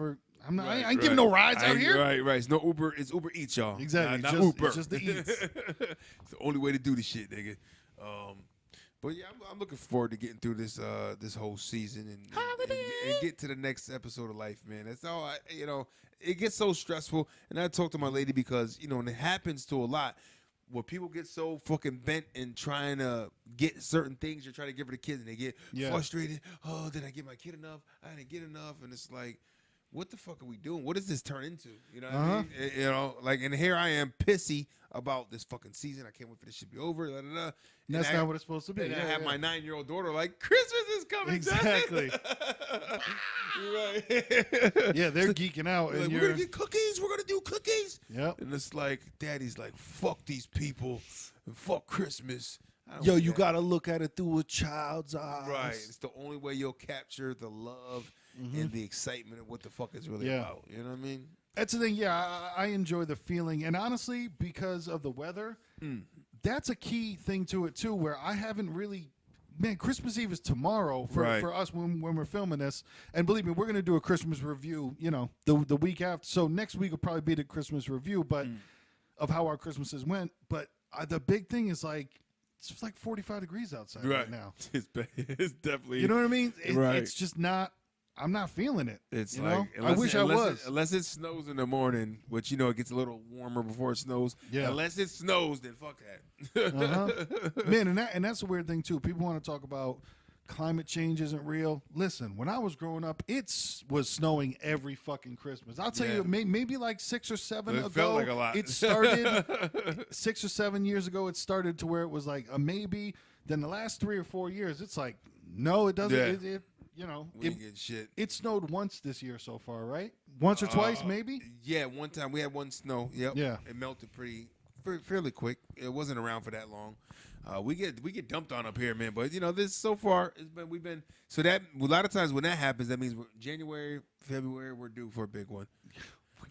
Right, I ain't giving no rides out here. Right. It's no Uber. It's Uber Eats, y'all. Exactly. Not It's just- Uber. it's just the Eats. It's the only way to do this shit, nigga. But yeah, I'm looking forward to getting through this whole season and get to the next episode of life, man. That's all. It gets so stressful, and I talk to my lady because and it happens to a lot. Where people get so fucking bent in trying to get certain things you're trying to give for the kids, and they get frustrated. Oh, did I give my kid enough? I didn't get enough, and it's like, what the fuck are we doing? What does this turn into? You know what I mean? And here I am pissy about this fucking season. I can't wait for this shit to be over. Da, da, da. And that's not what it's supposed to be. And Yeah, I have yeah. my 9-year-old daughter like, Christmas is coming. Exactly. Right. Yeah, they're geeking out, and Like, we're you're. gonna get cookies. We're gonna do cookies. Yep. And it's like, Daddy's like, fuck these people and fuck Christmas. I don't Yo, want you that. gotta look at it through a child's eyes. Right. It's the only way you'll capture the love and the excitement of what the fuck it's really Yeah. about. You know what I mean? That's the thing. Yeah, I enjoy the feeling, and honestly, because of the weather, that's a key thing to it too. Where I haven't really, man, Christmas Eve is tomorrow for us when we're filming this, and believe me, we're gonna do a Christmas review. The week after. So next week will probably be the Christmas review, but of how our Christmases went. But the big thing is like it's like 45 degrees outside right now. It's definitely. You know what I mean? Right. It's just not. I'm not feeling it. It's you like, know? I wish I was. Unless it snows in the morning, which it gets a little warmer before it snows. Yeah. Unless it snows, then fuck that. Man, and that's a weird thing too. People want to talk about climate change isn't real. Listen, when I was growing up, was snowing every fucking Christmas. I'll tell you, maybe like 6 or 7 It ago. felt like a lot. It started 6 or 7 years ago. It started to where it was like a maybe. Then the last 3 or 4 years, it's like no, it doesn't. Yeah. We didn't get shit. It snowed once this year so far, right? Once or twice, maybe. Yeah, one time we had one snow. Yep. Yeah. It melted fairly quick. It wasn't around for that long. We get dumped on up here, man. But this so far we've been so that a lot of times when that happens, that means January, February we're due for a big one.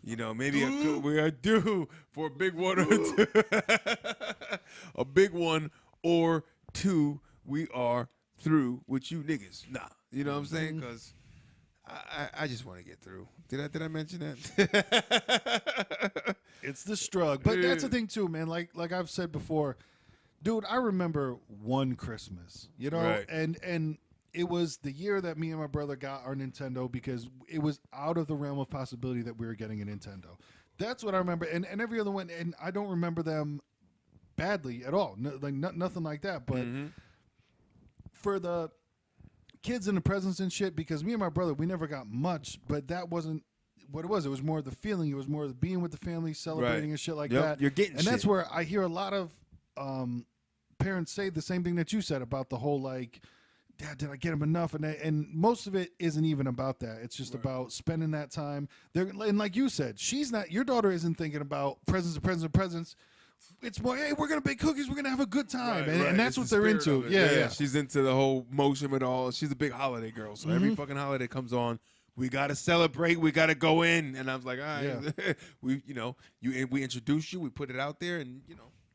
Maybe we are due for a big one or two. A big one or two. We are through with you niggas. Nah. You know what I'm saying? Because I just want to get through. Did I mention that? It's the struggle. But that's the thing too, man. Like I've said before, dude, I remember one Christmas, Right. and it was the year that me and my brother got our Nintendo because it was out of the realm of possibility that we were getting a Nintendo. That's what I remember. And every other one, and I don't remember them badly at all. Nothing like that. But for the kids and the presents and shit, because me and my brother, we never got much, but that wasn't what it was. It was more of the feeling. It was more of the being with the family, celebrating and shit like that. You're getting and shit. that's where I hear a lot of parents say the same thing that you said about the whole like, Dad, did I get him enough? And most of it isn't even about that. It's just about spending that time. And like you said, your daughter isn't thinking about presents. It's more, hey, we're going to bake cookies. We're going to have a good time. And that's It's what the they're spirit into. of it. Yeah. She's into the whole motion of it all. She's a big holiday girl. So every fucking holiday comes on, we got to celebrate. We got to go in. And I was like, all right. We introduce you. We put it out there. And,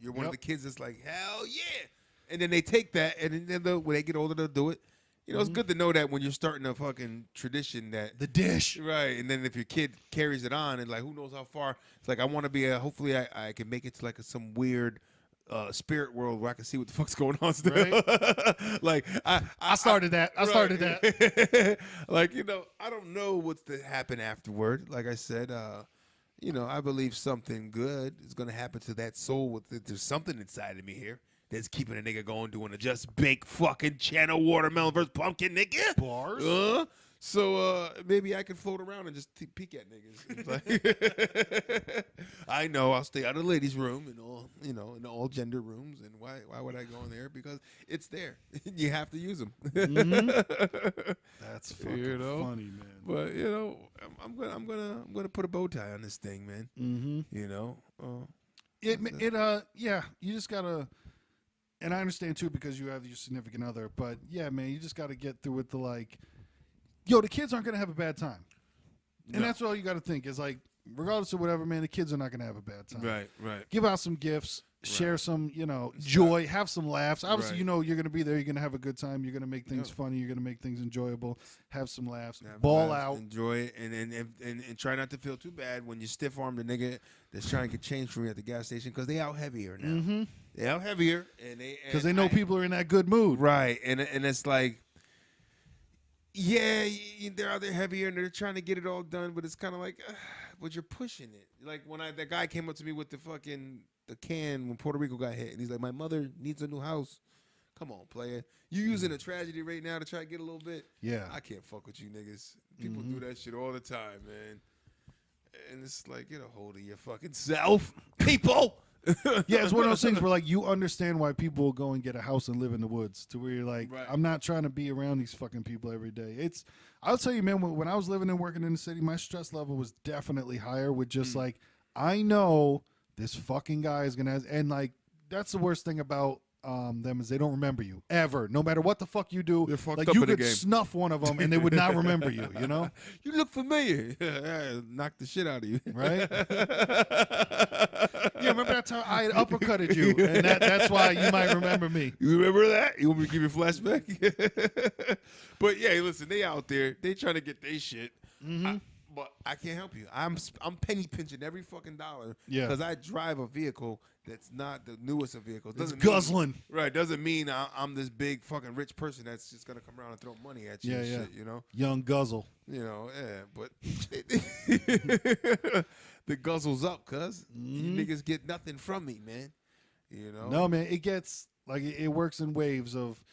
you're one of the kids that's like, hell yeah. And then they take that. And then when they get older, they'll do it. It's good to know that when you're starting a fucking tradition that The dish. right, and then if your kid carries it on, and like who knows how far, it's like I want to be hopefully I can make it to like some weird spirit world where I can see what the fuck's going on still. Right. Like I started that. I started that. Like, I don't know what's to happen afterward. Like I said, I believe something good is gonna happen to that soul. There's something inside of me here that's keeping a nigga going, doing a just bake fucking channel watermelon versus pumpkin, nigga. Bars. So maybe I can float around and just peek at niggas. Like, I know I'll stay out of the ladies' room and all, in all gender rooms. And why would I go in there? Because it's there. You have to use them. That's fucking funny, man. But I'm gonna put a bow tie on this thing, man. Yeah, you just gotta. And I understand too because you have your significant other. But yeah, man, you just gotta get through with the like. Yo, the kids aren't going to have a bad time. And that's all you got to think is like, regardless of whatever, man, the kids are not going to have a bad time. Right. Give out some gifts, share some, joy, have some laughs. Obviously, you're going to be there. You're going to have a good time. You're going to make things funny. You're going to make things enjoyable. Have some laughs. Ball out. Enjoy it. And try not to feel too bad when you stiff-arm the nigga that's trying to get change from you at the gas station because they out heavier now. Mm-hmm. They out heavier. Because they know people are in that good mood. Right. And it's like, yeah, they're out there heavier and they're trying to get it all done, but it's kind of like, but you're pushing it. Like when that guy came up to me with the can when Puerto Rico got hit, and he's like, my mother needs a new house. Come on, player. You using a tragedy right now to try to get a little bit? Yeah. I can't fuck with you niggas. People do that shit all the time, man. And it's like, get a hold of your fucking self, people. Yeah, it's one of those things where like you understand why people will go and get a house and live in the woods to where you're like, I'm not trying to be around these fucking people every day. I'll tell you, man, when I was living and working in the city, my stress level was definitely higher with just like, I know this fucking guy is going to, and like, that's the worst thing about them is they don't remember you ever, no matter what the fuck you do. Like you could snuff one of them and they would not remember you. You look familiar. Knock the shit out of you, right? Yeah, remember that time I had uppercutted you, and that's why you might remember me. You remember that? You want me to give you a flashback? But yeah, listen, they out there, they trying to get their shit. But I can't help you. I'm penny pinching every fucking dollar. Yeah. Because I drive a vehicle that's not the newest of vehicles. It's guzzling. Right. Doesn't mean I'm this big fucking rich person that's just gonna come around and throw money at you. Yeah. Shit, Young guzzle. But the guzzle's up, cuz you niggas get nothing from me, man. No, man. It gets like it works in waves of.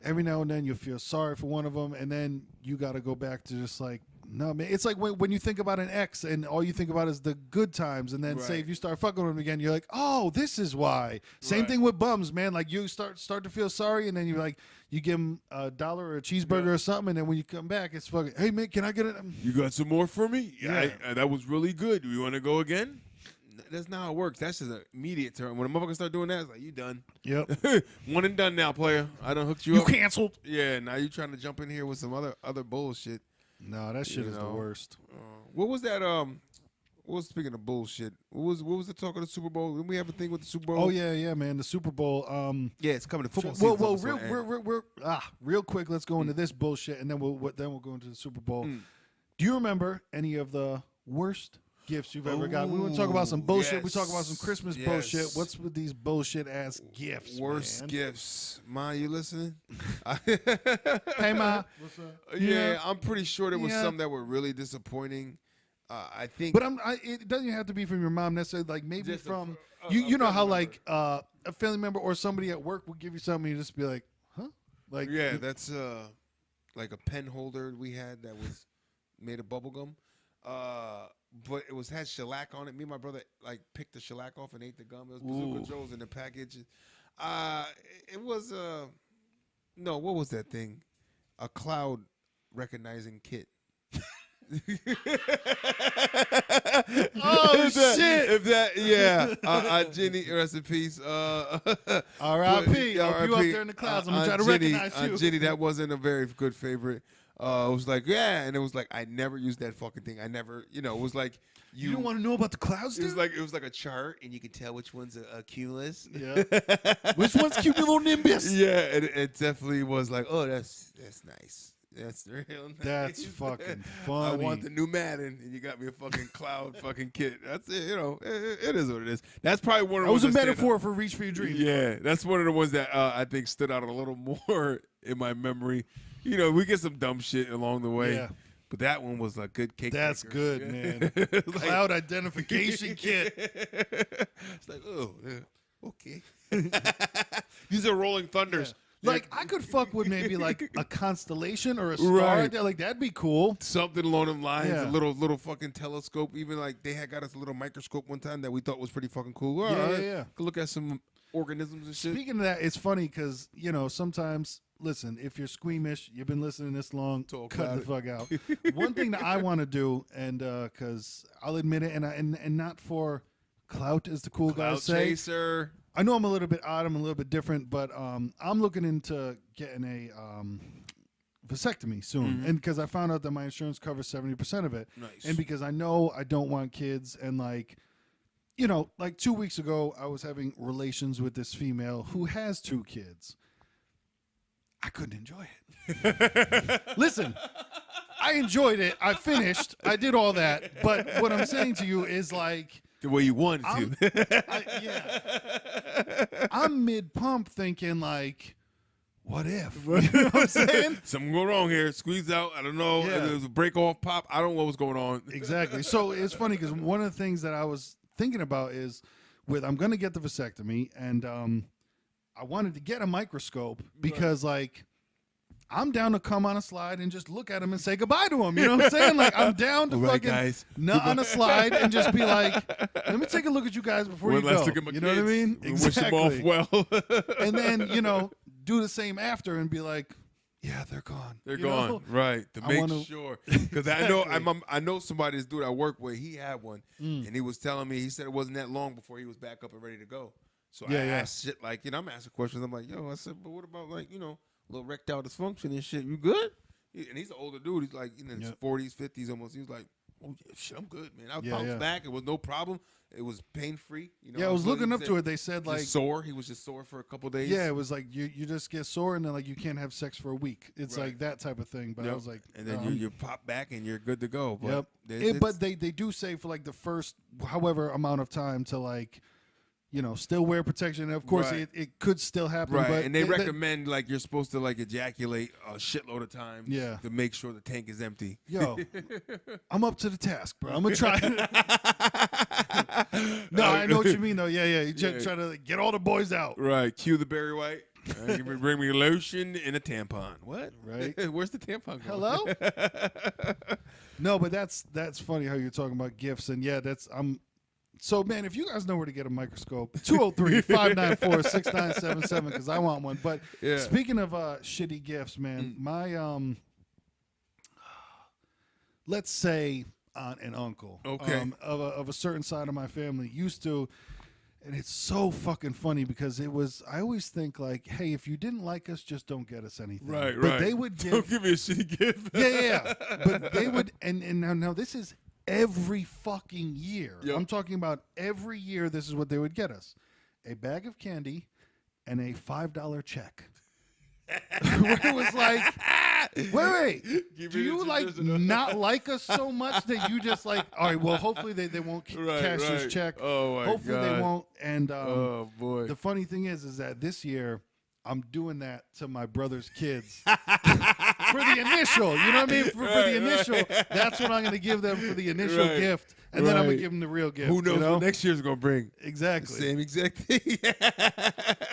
Every now and then you feel sorry for one of them, and then you got to go back to just like, no, man. It's like when you think about an ex and all you think about is the good times, and then say if you start fucking with them again, you're like, oh, this is why. Same thing with bums, man. Like you start to feel sorry, and then you're like, you give them $1 or a cheeseburger or something, and then when you come back, it's fucking, hey, man, can I get it? You got some more for me? Yeah. That was really good. Do you want to go again? That's not how it works. That's just an immediate term. When a motherfucker start doing that, it's like, you done. Yep. One and done now, player. I done hooked you up. You canceled. Yeah, now you trying to jump in here with some other bullshit. No, that shit is the worst. What was that? Speaking of bullshit, what was the talk of the Super Bowl? Didn't we have a thing with the Super Bowl? Oh yeah, man. The Super Bowl. Yeah, it's coming to football season. Well, real quick. Let's go into this bullshit, and then we'll go into the Super Bowl. Do you remember any of the worst gifts you've ever got? We want to talk about some bullshit. Yes. We talk about some Christmas bullshit. What's with these bullshit ass gifts? Worst gifts. Ma, you listening? Hey, Ma. What's up? Yeah, I'm pretty sure there was some that were really disappointing. I think, but it doesn't have to be from your mom necessarily. Like maybe from you know how like a family member or somebody at work will give you something, and you just be like, huh? Like that's like a pen holder we had that was made of bubble gum. But it had shellac on it. Me and my brother like picked the shellac off and ate the gum. It was Bazooka Joe's in the package. It was no, what was that thing? A cloud recognizing kit. Oh shit! Jenny, rest in peace. R.I.P. You up there in the clouds. I'm gonna try to recognize you. Jenny, that wasn't a very good favorite. It was like, and it was like I never used that fucking thing. I never, it was like you don't want to know about the clouds, dude? It was like a chart, and you could tell which one's a cumulus. Yeah. Which one's cumulonimbus? Yeah, it definitely was like, oh, that's nice. That's real nice. That's fucking funny. I want the new Madden, and you got me a fucking cloud fucking kit. That's it. You know, it is what it is. That's probably one of the That was ones a metaphor for reach for your dreams. Yeah, that's one of the ones that I think stood out a little more in my memory. You know, we get some dumb shit along the way. Yeah. But that one was a good cake. That's maker. good, Yeah. man. Like- Cloud identification kit. It's like, oh, yeah, okay. These are rolling thunders. Like, I could fuck with maybe like a constellation or a star. Right. Like, that'd be cool. Something along them lines, Yeah. a little fucking telescope. Even like they had got us a little microscope one time that we thought was pretty fucking cool. All right, Yeah. Could look at some organisms and shit. Speaking of that, it's funny because, you know, sometimes, listen, if you're squeamish, you've been listening this long, Talk cut the about fuck out. One thing that I want to do, and because I'll admit it, and not for clout, as the cool Cloud guys say. chaser. I know I'm a little bit odd, I'm a little bit different, but I'm looking into getting a vasectomy soon, and because I found out that my insurance covers 70% of it, Nice. and because I know I don't want kids, and like, you know, like 2 weeks ago, I was having relations with this female who has 2 kids. I couldn't enjoy it. Listen, I enjoyed it. I finished. I did all that. But what I'm saying to you is like, The way you wanted to. I'm mid-pump thinking like, what if? You know what I'm saying? Something go wrong here. Squeeze out. I don't know. Yeah. If it was a break off pop. I don't know what's going on. Exactly. So it's funny because one of the things that I was thinking about is I'm going to get the vasectomy, and I wanted to get a microscope because like, I'm down to come on a slide and just look at him and say goodbye to him. You know what I'm saying? Like, I'm down to All right, fucking guys. nut on a slide and just be like, let me take a look at you guys before One you last go. look at my You know what I kids mean? and wish them off well. And then, you know, do the same after and be like, yeah, they're gone. They're You gone, know? right? To I make wanna- sure, because I know Exactly. I know somebody, this dude I work with, he had one, and he was telling me, he said it wasn't that long before he was back up and ready to go. So I Yeah, yeah. asked shit like, you know, I'm asking questions. I'm like, yo, I said, but what about like, you know, little erectile dysfunction and shit? You good? And he's an older dude. He's like in his Yep. 40s, 50s almost. He was like, oh yeah, shit, I'm good, man. I Yeah, bounced yeah. back. It was no problem. It was pain free. You know, Yeah, I was looking up he to said it. They said like, just sore. He was just sore for a couple days. yeah, it was like you just get sore and then like you can't have sex for a week. It's Right. like that type of thing. But I Yep. was like, and then you pop back and you're good to go. But yep. it's- But they do say for like the first however amount of time to like, you know, still wear protection. And of course, Right. it could still happen. right, But and they recommend like you're supposed to like ejaculate a shitload of times. Yeah. to make sure the tank is empty. Yo, I'm up to the task, bro. I'm gonna try. No, I know what you mean though. Yeah. You just try to get all the boys out. Right, cue the Barry White. Bring me lotion and a tampon. What? Right. Where's the tampon going? Hello? No, but that's funny how you're talking about gifts, and yeah, so, man, if you guys know where to get a microscope, 203-594-6977, because I want one. But Yeah. speaking of shitty gifts, man, my, let's say aunt and uncle Okay. of a certain side of my family used to, and it's so fucking funny because I always think like, hey, if you didn't like us, just don't get us anything. Right, but right. they would Don't give, give me a shitty gift. yeah. But they would, and now this is every fucking year. Yep. I'm talking about every year. This is what they would get us: a bag of candy and a $5 check. Where it was like, wait, Give do me you the like traditional. not like us so much that you just like, all right, well, hopefully they won't Right, cash right. this check. Oh my Hopefully God. they won't. And Oh boy. the funny thing is that this year I'm doing that to my brother's kids for the initial. You know what I mean? For Right, the initial, right. that's what I'm going to give them for the initial Right, gift, and then I'm going right. to give them the real gift. Who knows you know? what next year's gonna bring? Exactly. Same exact thing.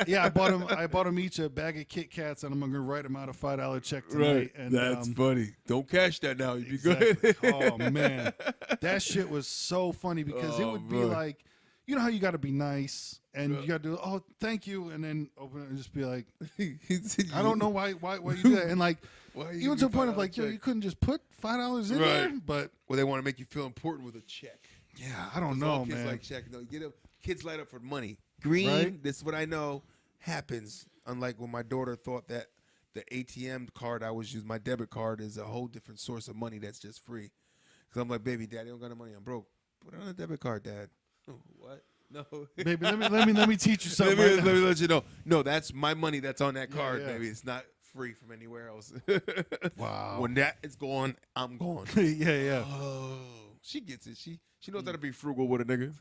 Yeah, I bought them each a bag of Kit Kats, and I'm going to write them out a $5 check tonight. Right. And That's funny. Don't cash that now. You'd be exactly. good. Oh man, that shit was so funny because it Oh, would be boy. like, you know how you got to be nice and you got to do, oh, thank you, and then open it and just be like, I don't know why you do that, and like Why you even give to the me point of $5 like, yo, check? you couldn't just put $5 in Right. there, but Well, they want to make you feel important with a check. yeah, I don't All know, kids man. like check. No, you get up. Kids light up for money. Green. Right? This is what I know happens. Unlike when my daughter thought that the ATM card I was using, my debit card, is a whole different source of money that's just free. Because I'm like, baby, daddy don't got no money. I'm broke. Put it on a debit card, dad. Oh, what? No. Baby, let me teach you something. let right me now. let you know. No, that's my money that's on that Yeah, card, yeah. baby. It's not free from anywhere else. Wow. When that is gone, I'm gone. Yeah. Oh, she gets it. She knows how to be frugal with a nigga.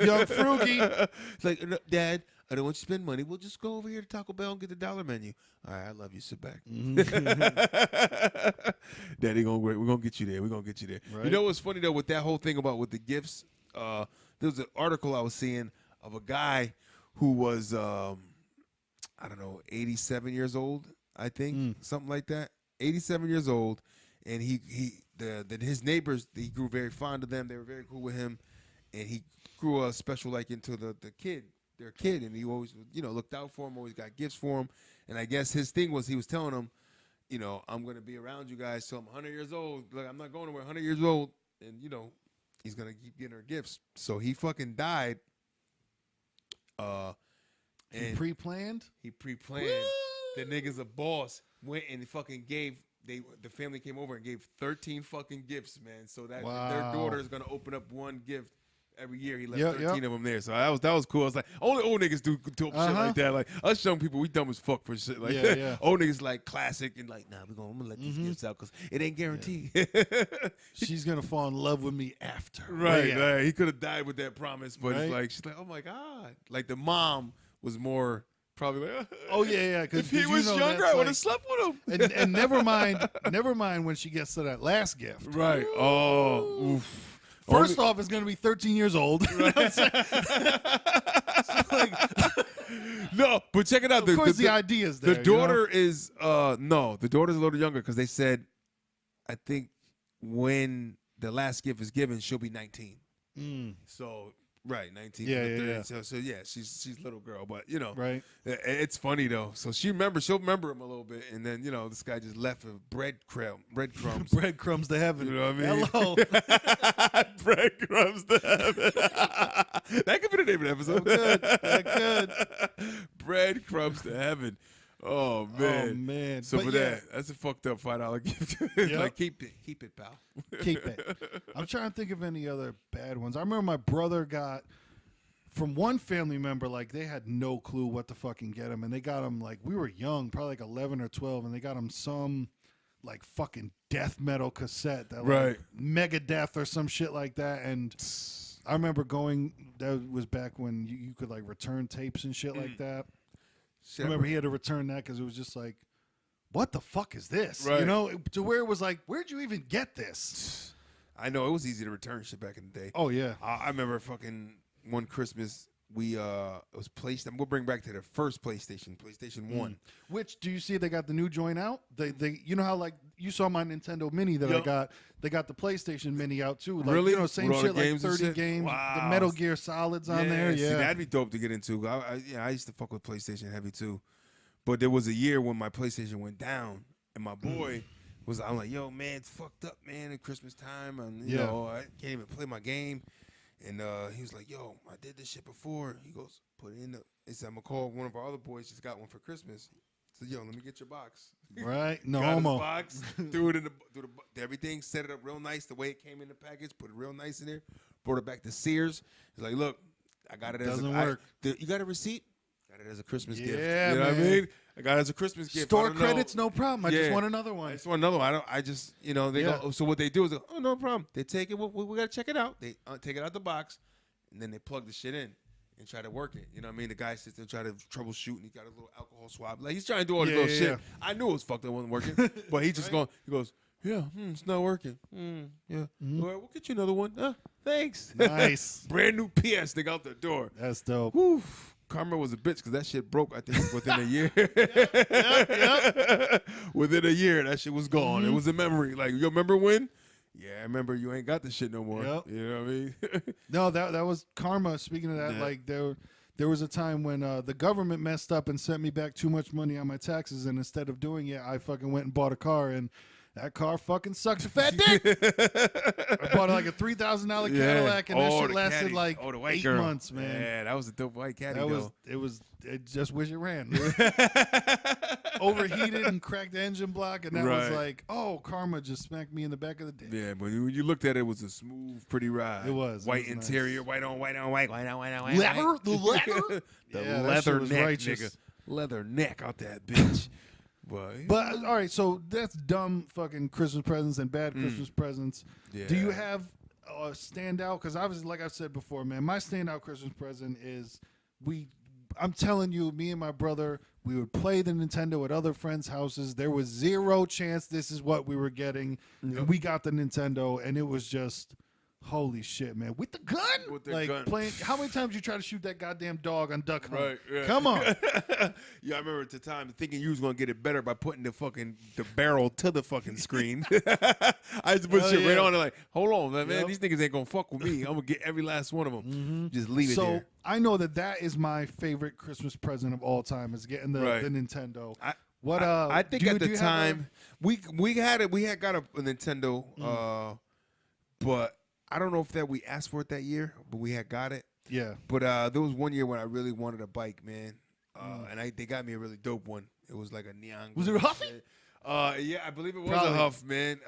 Young Frugy. It's like, Dad, I don't want you to spend money. We'll just go over here to Taco Bell and get the dollar menu. All right, I love you. Sit back. Daddy, we're gonna get you there. We're gonna get you there. Right. You know what's funny though with that whole thing about with the gifts? There was an article I was seeing of a guy who was I don't know, 87 years old, I think, something like that. 87 years old, and his neighbors, he grew very fond of them. They were very cool with him, and he grew a special like into their kid, and he always looked out for him, always got gifts for him. And I guess his thing was he was telling him, I'm gonna be around you guys till I'm 100 years old. Like I'm not going nowhere. 100 years old, and he's gonna keep getting her gifts. So he fucking died. He pre-planned. He pre-planned. The nigga's a boss. Went and fucking gave. The family came over and gave 13 fucking gifts, man. So that their daughter is gonna open up one gift every year. He left 13 of them there. So that was cool. I was like, only old niggas do shit like that. Like us young people, we dumb as fuck for shit like that. Yeah. Old niggas like classic and like, nah, I'm gonna let these gifts out because it ain't guaranteed. She's gonna fall in love with me after. Right. Right. He could have died with that promise, but it's like she's like, oh my god. Like the mom was more. Probably like, oh yeah. If he was younger, I would have slept with him. And never mind when she gets to that last gift. Right. Oh. Oof. First off, it's gonna be 13 years old. Right. No, but check it out. Of course, the idea is there. The daughter is the daughter's a little younger because they said, I think when the last gift is given, she'll be 19. So. Right, 19. Yeah. So yeah, she's a little girl, but right. It's funny though. So she'll remember him a little bit, and then this guy just left with breadcrumbs, breadcrumbs to heaven. You know what I mean? Hello, breadcrumbs to heaven. That could be the name of the episode. That could. Breadcrumbs to heaven. Oh man. So for that's a fucked up $5 gift. Like keep it, pal. Keep it. I'm trying to think of any other bad ones. I remember my brother got from one family member, like they had no clue what to fucking get him, and they got him like we were young, probably like 11 or 12, and they got him some like fucking death metal cassette that like Megadeth or some shit like that. And I remember that was back when you could like return tapes and shit like that. I remember he had to return that because it was just like, what the fuck is this? Right. To where it was like, where'd you even get this? I know it was easy to return shit back in the day. Oh yeah. I remember fucking one Christmas it was PlayStation. We'll bring back to the first PlayStation 1. Which do you see they got the new joint out? They how like you saw my Nintendo Mini that I got. They got the PlayStation Mini out too. Like, really? Same shit, like 30 games. Wow. The Metal Gear Solids on there. Yeah, see, that'd be dope to get into. I used to fuck with PlayStation heavy too. But there was a year when my PlayStation went down, and my boy I'm like, yo, man, it's fucked up, man, at Christmas time. And, you know, I can't even play my game. And he was like, yo, I did this shit before. He goes, put it in he said, I'm going to call one of our other boys, just got one for Christmas. He said, yo, let me get your box. Right? No got homo. His box, threw it in everything, set it up real nice the way it came in the package, put it real nice in there, brought it back to Sears. He's like, look, I got it Doesn't work. You got a receipt? Got it as a Christmas gift. Yeah, you know man. what I mean? I got it as a Christmas gift. Store credits, no problem. I just want another one. I just want another one. They go, so what they do is, oh, no problem. They take it, we got to check it out. They take it out the box, and then they plug the shit in and try to work it. You know what I mean? The guy sits there trying to troubleshoot, and he got a little alcohol swab. Like, he's trying to do all this little shit. Yeah. I knew it was fucked up, it wasn't working. But he just he goes, yeah, it's not working. Yeah. All right, we'll get you another one. Thanks. Nice. Brand new PS, they got out the door. That's dope. Whew. Karma was a bitch because that shit broke, I think, within a year. Within a year, that shit was gone. It was a memory. Like, you remember when? Yeah, I remember you ain't got the shit no more. Yep. You know what I mean? No, that was karma. Speaking of that, like there was a time when the government messed up and sent me back too much money on my taxes, and instead of doing it, I fucking went and bought a car, and that car fucking sucks a fat dick. I bought like a $3,000 Cadillac, and that shit lasted like 8 months, man. Yeah, that was a dope white caddy. It just wish it ran. Overheated and cracked the engine block, and that was like, oh, karma just smacked me in the back of the dick. Yeah, but when you looked at it, it was a smooth, pretty ride. It was. White interior, nice. White on white on white, white on white on white. Leather? The leather? The leather neck, nigga. Leather neck out that bitch. But all right, so that's dumb fucking Christmas presents and bad Christmas presents. Yeah. Do you have a standout? Because obviously, like I said before, man, my standout Christmas present is I'm telling you, me and my brother, we would play the Nintendo at other friends' houses. There was zero chance this is what we were getting. Yep. And we got the Nintendo, and it was just, holy shit, man. With the gun? With the gun. Playing. How many times you try to shoot that goddamn dog on Duck Hunt? Right, yeah. Come on. Yeah, I remember at the time thinking you was gonna get it better by putting the barrel to the fucking screen. I just put shit right on it, like, hold on, man. These niggas ain't gonna fuck with me. I'm gonna get every last one of them. Mm-hmm. Just leave it there. So I know that is my favorite Christmas present of all time, is getting the Nintendo. I think at the time we had got a Nintendo, but I don't know if we asked for it that year, but we had got it. Yeah. But there was one year when I really wanted a bike, man, and they got me a really dope one. It was like a neon. Was it a Huffy? Yeah, I believe it was a Huff, man.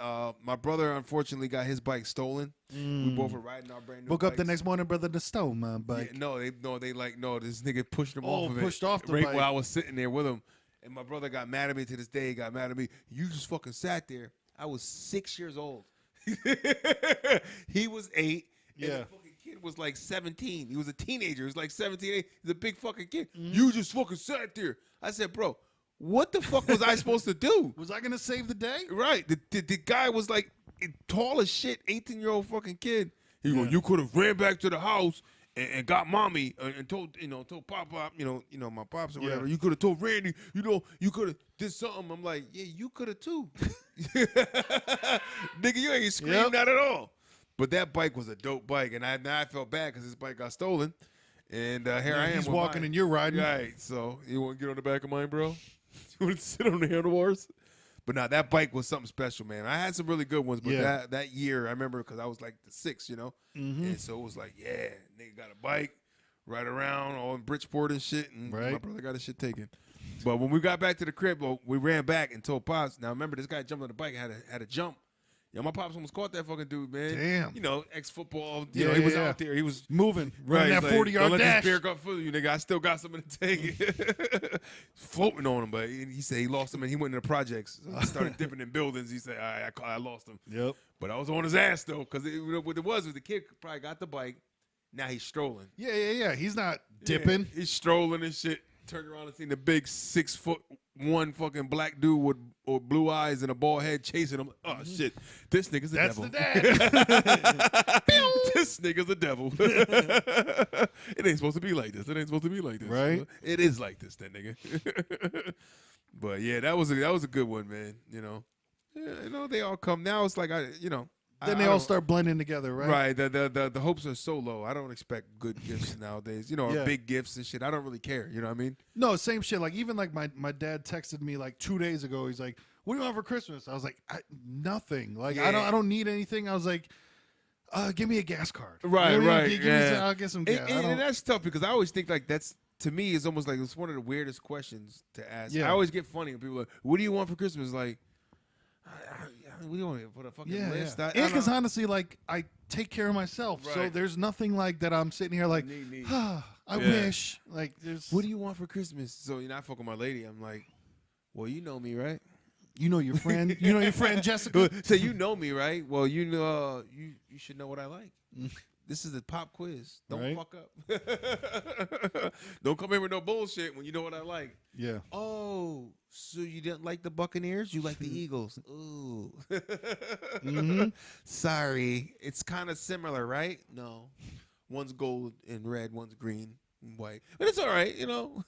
My brother unfortunately got his bike stolen. We both were riding our brand new Woke up the bikes. next morning, brother, to stole my bike. Yeah, no, this nigga pushed him off of it. Pushed off the right bike. while I was sitting there with him. And my brother got mad at me to this day. He got mad at me. You just fucking sat there. I was 6 years old. He was 8. Yeah. And the fucking kid was like 17. He was a teenager. He was like 17, 8. He's a big fucking kid. You just fucking sat there. I said, bro, what the fuck was I supposed to do? Was I going to save the day? Right. The guy was like tall as shit, 18-year-old fucking kid. He go, you could have ran back to the house and got mommy and told Pop, my pops or whatever. You could have told Randy, you could have did something. I'm like, yeah, you could have too. Nigga, you ain't screamed out at all. But that bike was a dope bike, and I felt bad because his bike got stolen. And here I am. He's walking and you're riding. Right. So you want to get on the back of mine, bro? You want to sit on the handlebars? But now that bike was something special, man. I had some really good ones, but that year I remember because I was like the 6, and so it was like, yeah, nigga got a bike, ride around all in Bridgeport and shit, and my brother got his shit taken. But when we got back to the crib, we ran back and told Pops. Now remember, this guy jumped on the bike and had a jump. Yo, my pops almost caught that fucking dude, man. Damn. Ex-football. He was out there. He was moving, running that 40-yard don't dash. Let this beer go for you, nigga. I still got some in the tank. Floating on him, but he said he lost him and he went into the projects. So he started dipping in buildings. He said, I lost him. Yep. But I was on his ass, though, because what it was the kid probably got the bike. Now he's strolling. Yeah. He's not dipping. Yeah, he's strolling and shit. Turned around and seen the big 6'1" fucking black dude with blue eyes and a bald head chasing him. Oh shit, this nigga's the devil. That's the dad. This nigga's the devil. It ain't supposed to be like this. Right? It is like this, that nigga. But yeah, that was a good one, man. They all come now. It's like Then they all start blending together, right? Right. The hopes are so low. I don't expect good gifts nowadays. Or big gifts and shit. I don't really care. You know what I mean? No, same shit. Like even like my dad texted me like 2 days ago. He's like, "What do you want for Christmas?" I was like, "Nothing. Like I don't need anything." I was like, "Give me a gas card." Right. I'll get some gas. And that's tough because I always think like that's. To me, it's almost like it's one of the weirdest questions to ask. Yeah. I always get funny when people are like, "What do you want for Christmas?" Like, we don't even put a fucking list. Yeah. Because honestly, like I take care of myself, so there's nothing like that. I'm sitting here like, I wish. Like, there's. What do you want for Christmas? So I fuck with my lady. I'm like, well, you know me, right? You know your friend. You know your friend Jessica. So you know me, right? Well, you know, you should know what I like. This is a pop quiz. Don't fuck up. Don't come in with no bullshit when you know what I like. Yeah. Oh, so you didn't like the Buccaneers? You like the Eagles? Ooh. Sorry. It's kind of similar, right? No. One's gold and red, one's green and white. But it's all right,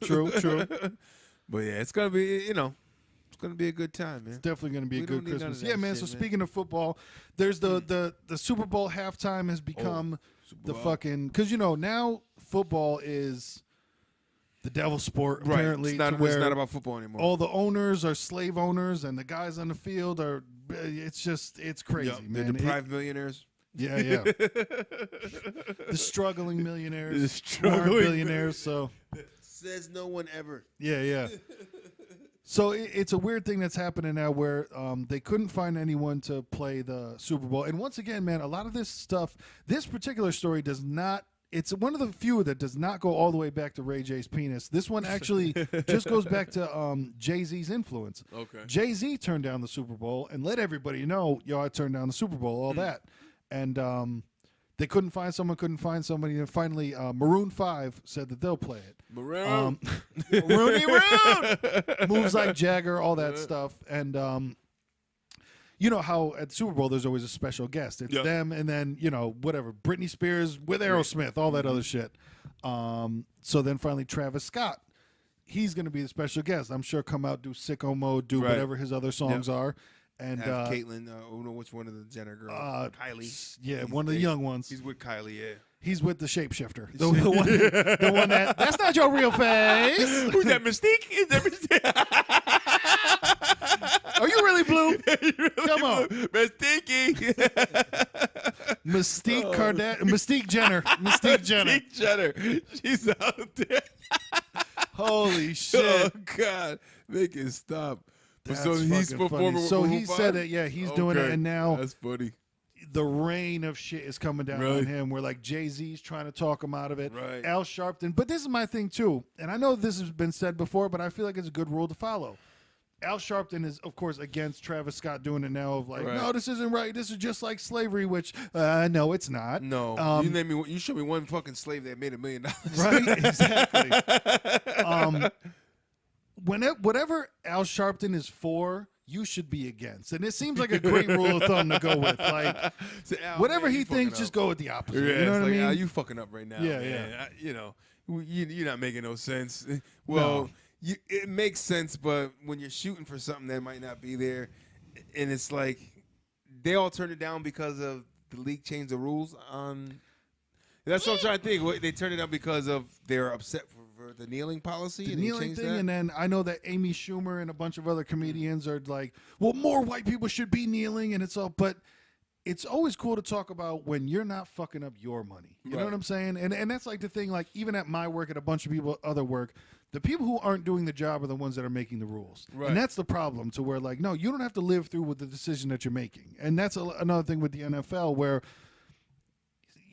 True. But yeah, it's going to be, it's going to be a good time, man. It's definitely going to be a good Christmas. Yeah, man. Shit, So speaking of football, there's the Super Bowl halftime has become the fucking, because now football is the devil's sport apparently. Right. It's not about football anymore. All the owners are slave owners, and the guys on the field are. It's crazy, man. They're deprived millionaires. Yeah. The struggling millionaires, The struggling billionaires. So says no one ever. Yeah. So it's a weird thing that's happening now where they couldn't find anyone to play the Super Bowl. And once again, man, a lot of this stuff, this particular story does not it's one of the few that does not go all the way back to Ray J's penis. This one actually just goes back to Jay-Z's influence. Okay. Jay-Z turned down the Super Bowl and let everybody know, I turned down the Super Bowl, all that. And they couldn't find somebody. And finally, Maroon 5 said that they'll play it. Maroon. Rooney Roon! Moves like Jagger, all that stuff. And you know how at the Super Bowl there's always a special guest. It's them and then, whatever, Britney Spears with Aerosmith, all that other shit. So then finally Travis Scott, he's going to be the special guest. I'm sure come out, do Sicko Mode, do whatever his other songs are. And have Caitlyn, I don't know which one of the Jenner girls. Kylie. Yeah, one of the young ones. He's with Kylie, yeah. He's with the shapeshifter. The one that's not your real face. Who's that, Mystique? Is that Mystique? Are you really blue? Come on. Mystique. Mystique Jenner. Mystique Jenner. Mystique Jenner. She's out there. Holy shit. Oh, God. Make it stop. That's so he's performing with So Maroon he 5? said that, he's doing it, and now that's funny. the rain of shit is coming down on him. Where like Jay-Z's trying to talk him out of it. Right. Al Sharpton, but this is my thing too, and I know this has been said before, but I feel like it's a good rule to follow. Al Sharpton is, of course, against Travis Scott doing it now. Of like, no, this isn't right. This is just like slavery, which no, it's not. No, you show me one fucking slave that made $1 million. Right, exactly. Whatever Al Sharpton is for, you should be against. And it seems like a great rule of thumb to go with. Like, whatever he thinks, just go with the opposite. Yeah, you know what I mean? Al, you fucking up right now. Yeah, man. You're not making no sense. Well, it makes sense, but when you're shooting for something that might not be there, and it's like they all turned it down because of the league changed the rules on. That's what I'm trying to think. They turned it down because of they're upset for the kneeling policy. The and kneeling thing, that? and then I know that Amy Schumer and a bunch of other comedians are like, well, more white people should be kneeling, and it's all, but it's always cool to talk about when you're not fucking up your money. You know what I'm saying? And that's like the thing, like even at my work, at a bunch of people, other work, the people who aren't doing the job are the ones that are making the rules. Right. And that's the problem, to where like, no, you don't have to live through with the decision that you're making. And that's another thing with the NFL where,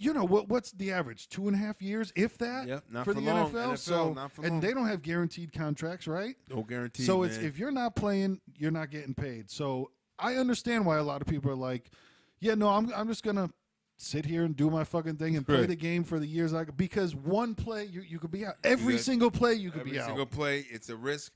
what's the average? 2.5 years, if that, not for the long. NFL. So, not for and long. they don't have guaranteed contracts, right? No guarantee. So it's if you're not playing, you're not getting paid. So I understand why a lot of people are like, yeah, no, I'm just gonna sit here and do my fucking thing and play the game for the years because one play you could be out. Every single play you could be out. Every single play, it's a risk.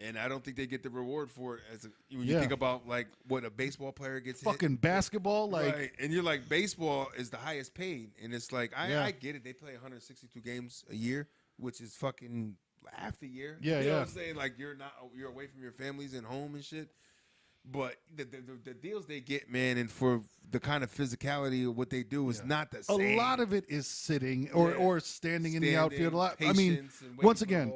And I don't think they get the reward for it. When you think about like what a baseball player gets fucking hit. Basketball, like, right. And you're like, baseball is the highest paid, and it's like I get it. They play 162 games a year, which is fucking half the year. Yeah, you know what I'm saying? Like you're away from your families and home and shit. But the deals they get, man, and for the kind of physicality of what they do is not the same. A lot of it is sitting or standing in the outfield. A lot. I mean, once again,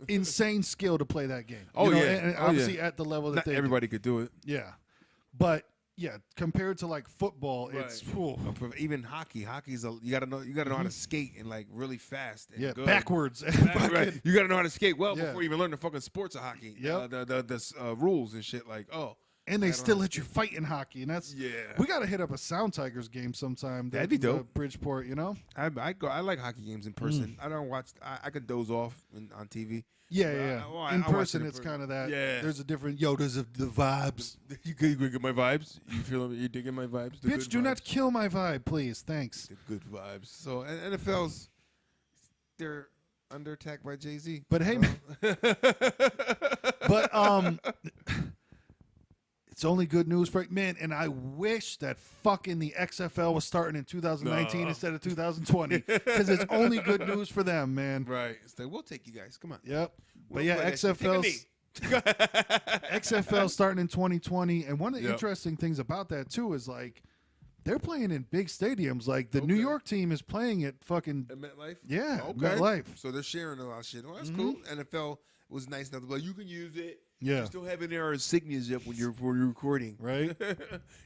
insane skill to play that game. Oh, and obviously at the level that not everybody could do it. Yeah, but compared to like football, it's even hockey. Hockey's you gotta know how to skate and like really fast. And good. Backwards. Right. You gotta know how to skate before you even learn the fucking sports of hockey. Yep. The rules and shit. Like and they still let you fight in hockey, and that's we gotta hit up a Sound Tigers game sometime. That'd be dope. Bridgeport, I like hockey games in person. I don't watch. I could doze off on TV. Yeah. In person, it's kind of that. Yeah. There's a different There's the vibes. You get my vibes? You feel you digging my vibes? Bitch, do not kill my vibe, please. Thanks. The good vibes. So NFL's they're under attack by Jay-Z. But hey, it's only good news for man, and I wish that fucking the XFL was starting in 2019 instead of 2020 because it's only good news for them, man. Right. It's like, we'll take you guys. Come on. Yep. But XFL starting in 2020, and one of the interesting things about that too is like they're playing in big stadiums. Like the New York team is playing at fucking MetLife. Yeah, okay. MetLife. So they're sharing a lot of shit. Well, that's cool. NFL was nice enough to be like, you can use it. Yeah. You still have it in our insignias up when you're recording. Right.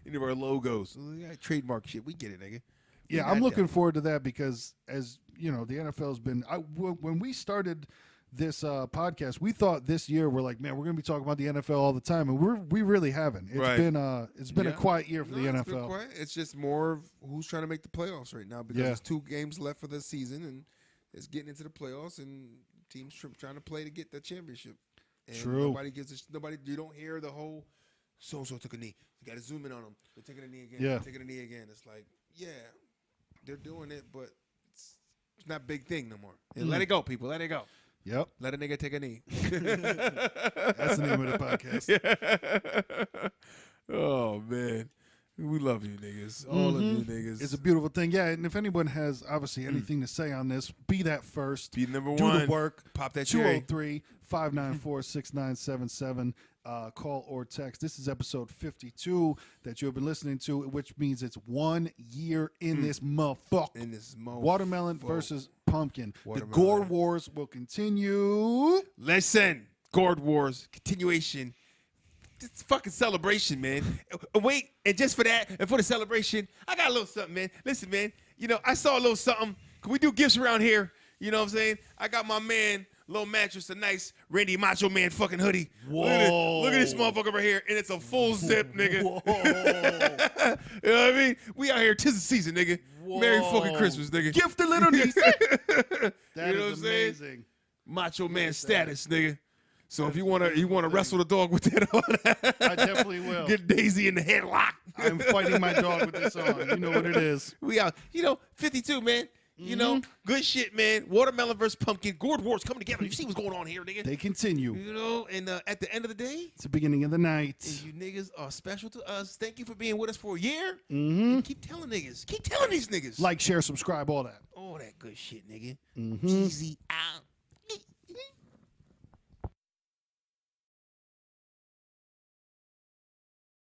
Any of our logos. So, trademark shit. We get it, nigga. I'm looking forward to that because, as you know, the NFL's been. When we started this podcast, we thought this year we're like, man, we're gonna be talking about the NFL all the time, and we really haven't. It's been a quiet year for the NFL. It's been quiet. It's just more of who's trying to make the playoffs right now because there's 2 games left for the season, and it's getting into the playoffs, and teams trying to play to get the championship. And True. Nobody. You don't hear the whole so-and-so took a knee. You got to zoom in on them. They're taking a knee again. Yeah. They're taking a knee again. It's like, yeah, they're doing it, but it's not a big thing no more. And let it go, people. Let it go. Yep. Let a nigga take a knee. That's the name of the podcast. Yeah. Oh, man. We love you niggas. All of you niggas. It's a beautiful thing. Yeah, and if anyone has obviously anything to say on this, be that first. Be number Do one. the work. Pop that cherry. 203-594-6977. Call or text. This is episode 52 that you have been listening to, which means it's 1 year in this motherfucker. Watermelon versus pumpkin. Watermelon. The Gore Wars will continue. Listen, Gourd Wars, continuation. It's fucking celebration, man. Wait, and just for that, and for the celebration, I got a little something, man. Listen, man, I saw a little something. Can we do gifts around here? You know what I'm saying? I got my man, little mattress, a nice Randy Macho Man fucking hoodie. Whoa. Look at this motherfucker right here, and it's a full zip, nigga. Whoa. You know what I mean? We out here, 'tis the season, nigga. Whoa. Merry fucking Christmas, nigga. Gift the little niece. That you know is amazing. Macho Man status, nigga. So if you wanna wrestle the dog with that on, I definitely will. Get Daisy in the headlock. I'm fighting my dog with this on. You know what it is. We out. 52, man. Good shit, man. Watermelon versus pumpkin. Gourd Wars coming together. You see what's going on here, nigga. They continue. And at the end of the day, it's the beginning of the night. And you niggas are special to us. Thank you for being with us for a year. Mm-hmm. And keep telling niggas. Keep telling these niggas. Like, share, subscribe, all that. All that good shit, nigga. Easy out.